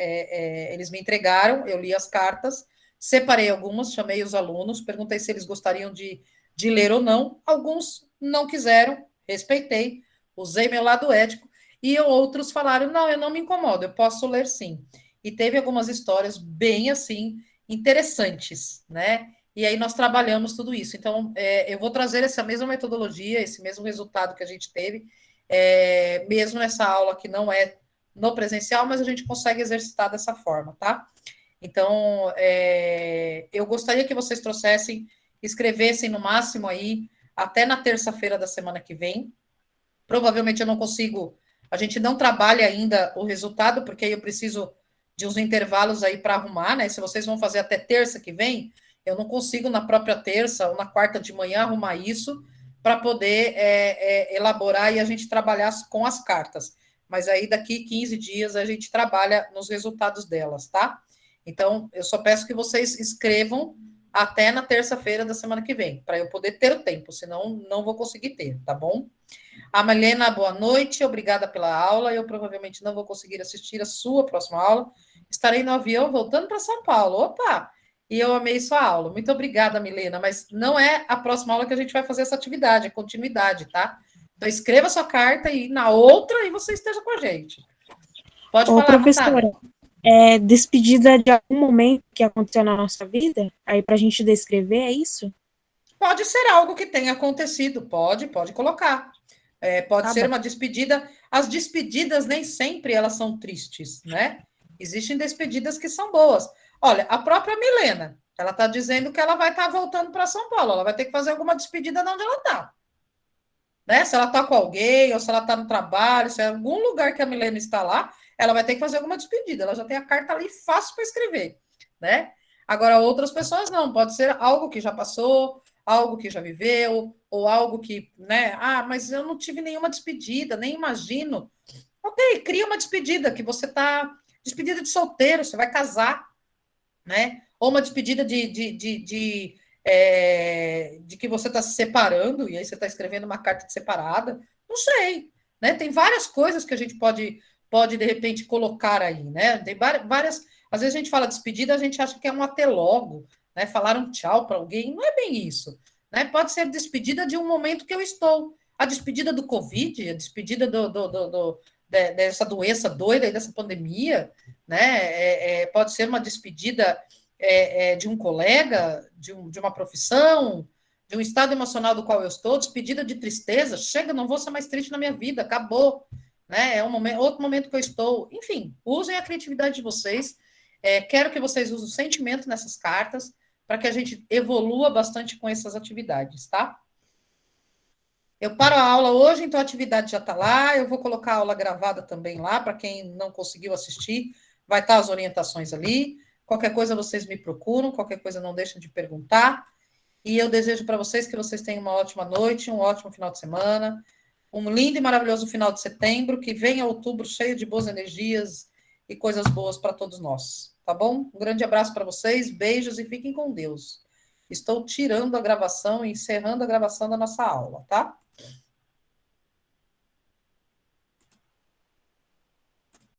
Eles me entregaram, eu li as cartas, separei algumas, chamei os alunos, perguntei se eles gostariam de ler ou não. Alguns não quiseram, respeitei, usei meu lado ético, e outros falaram: não, eu não me incomodo, eu posso ler sim. E teve algumas histórias bem assim interessantes, né? E aí nós trabalhamos tudo isso. Então, eu vou trazer essa mesma metodologia, esse mesmo resultado que a gente teve, mesmo nessa aula que não é no presencial, mas a gente consegue exercitar dessa forma, tá? Então, eu gostaria que vocês trouxessem, escrevessem no máximo aí, até na terça-feira da semana que vem. Provavelmente eu não consigo, a gente não trabalha ainda o resultado, porque aí eu preciso de uns intervalos aí para arrumar, né? Se vocês vão fazer até terça que vem, eu não consigo na própria terça ou na quarta de manhã arrumar isso para poder elaborar e a gente trabalhar com as cartas. Mas aí daqui 15 dias a gente trabalha nos resultados delas, tá? Então, eu só peço que vocês escrevam até na terça-feira da semana que vem, para eu poder ter o tempo, senão não vou conseguir ter, tá bom? A Milena, boa noite, obrigada pela aula. Eu provavelmente não vou conseguir assistir a sua próxima aula. Estarei no avião voltando para São Paulo. Opa! E eu amei sua aula. Muito obrigada, Milena. Mas não é a próxima aula que a gente vai fazer essa atividade, é continuidade, tá? Então, escreva sua carta e na outra e você esteja com a gente. Pode falar, professora, Natália. Despedida de algum momento que aconteceu na nossa vida? Aí para a gente descrever, é isso? Pode ser algo que tenha acontecido, pode colocar. Pode ser uma despedida. As despedidas nem sempre elas são tristes, né? Existem despedidas que são boas. Olha, a própria Milena, ela está dizendo que ela vai estar voltando para São Paulo, ela vai ter que fazer alguma despedida de onde ela está. Né? Se ela está com alguém, ou se ela está no trabalho, se é algum lugar que a Milena está lá, ela vai ter que fazer alguma despedida. Ela já tem a carta ali fácil para escrever, né? Agora, outras pessoas não, pode ser algo que já passou, algo que já viveu, ou algo que, né? Mas eu não tive nenhuma despedida, nem imagino. Ok, cria uma despedida, que você está. Despedida de solteiro, você vai casar, né? Ou uma despedida de que você está se separando, e aí você está escrevendo uma carta de separada. Não sei, né? Tem várias coisas que a gente pode de repente, colocar aí, né? Tem várias. Às vezes a gente fala despedida, a gente acha que é um até logo, né? Falar um tchau para alguém, não é bem isso. Né? Pode ser despedida de um momento que eu estou. A despedida do Covid, a despedida dessa doença doida, dessa pandemia, né? Pode ser uma despedida de um colega, de uma profissão, de um estado emocional do qual eu estou, despedida de tristeza, chega, não vou ser mais triste na minha vida, acabou. Né? É outro momento que eu estou. Enfim, usem a criatividade de vocês. Quero que vocês usem o sentimento nessas cartas para que a gente evolua bastante com essas atividades, tá? Eu paro a aula hoje, então a atividade já está lá. Eu vou colocar a aula gravada também lá, para quem não conseguiu assistir, vai estar as orientações ali. Qualquer coisa vocês me procuram, qualquer coisa não deixem de perguntar. E eu desejo para vocês que vocês tenham uma ótima noite, um ótimo final de semana, um lindo e maravilhoso final de setembro, que venha outubro cheio de boas energias e coisas boas para todos nós, tá bom? Um grande abraço para vocês, beijos e fiquem com Deus. Estou tirando a gravação e encerrando a gravação da nossa aula, tá?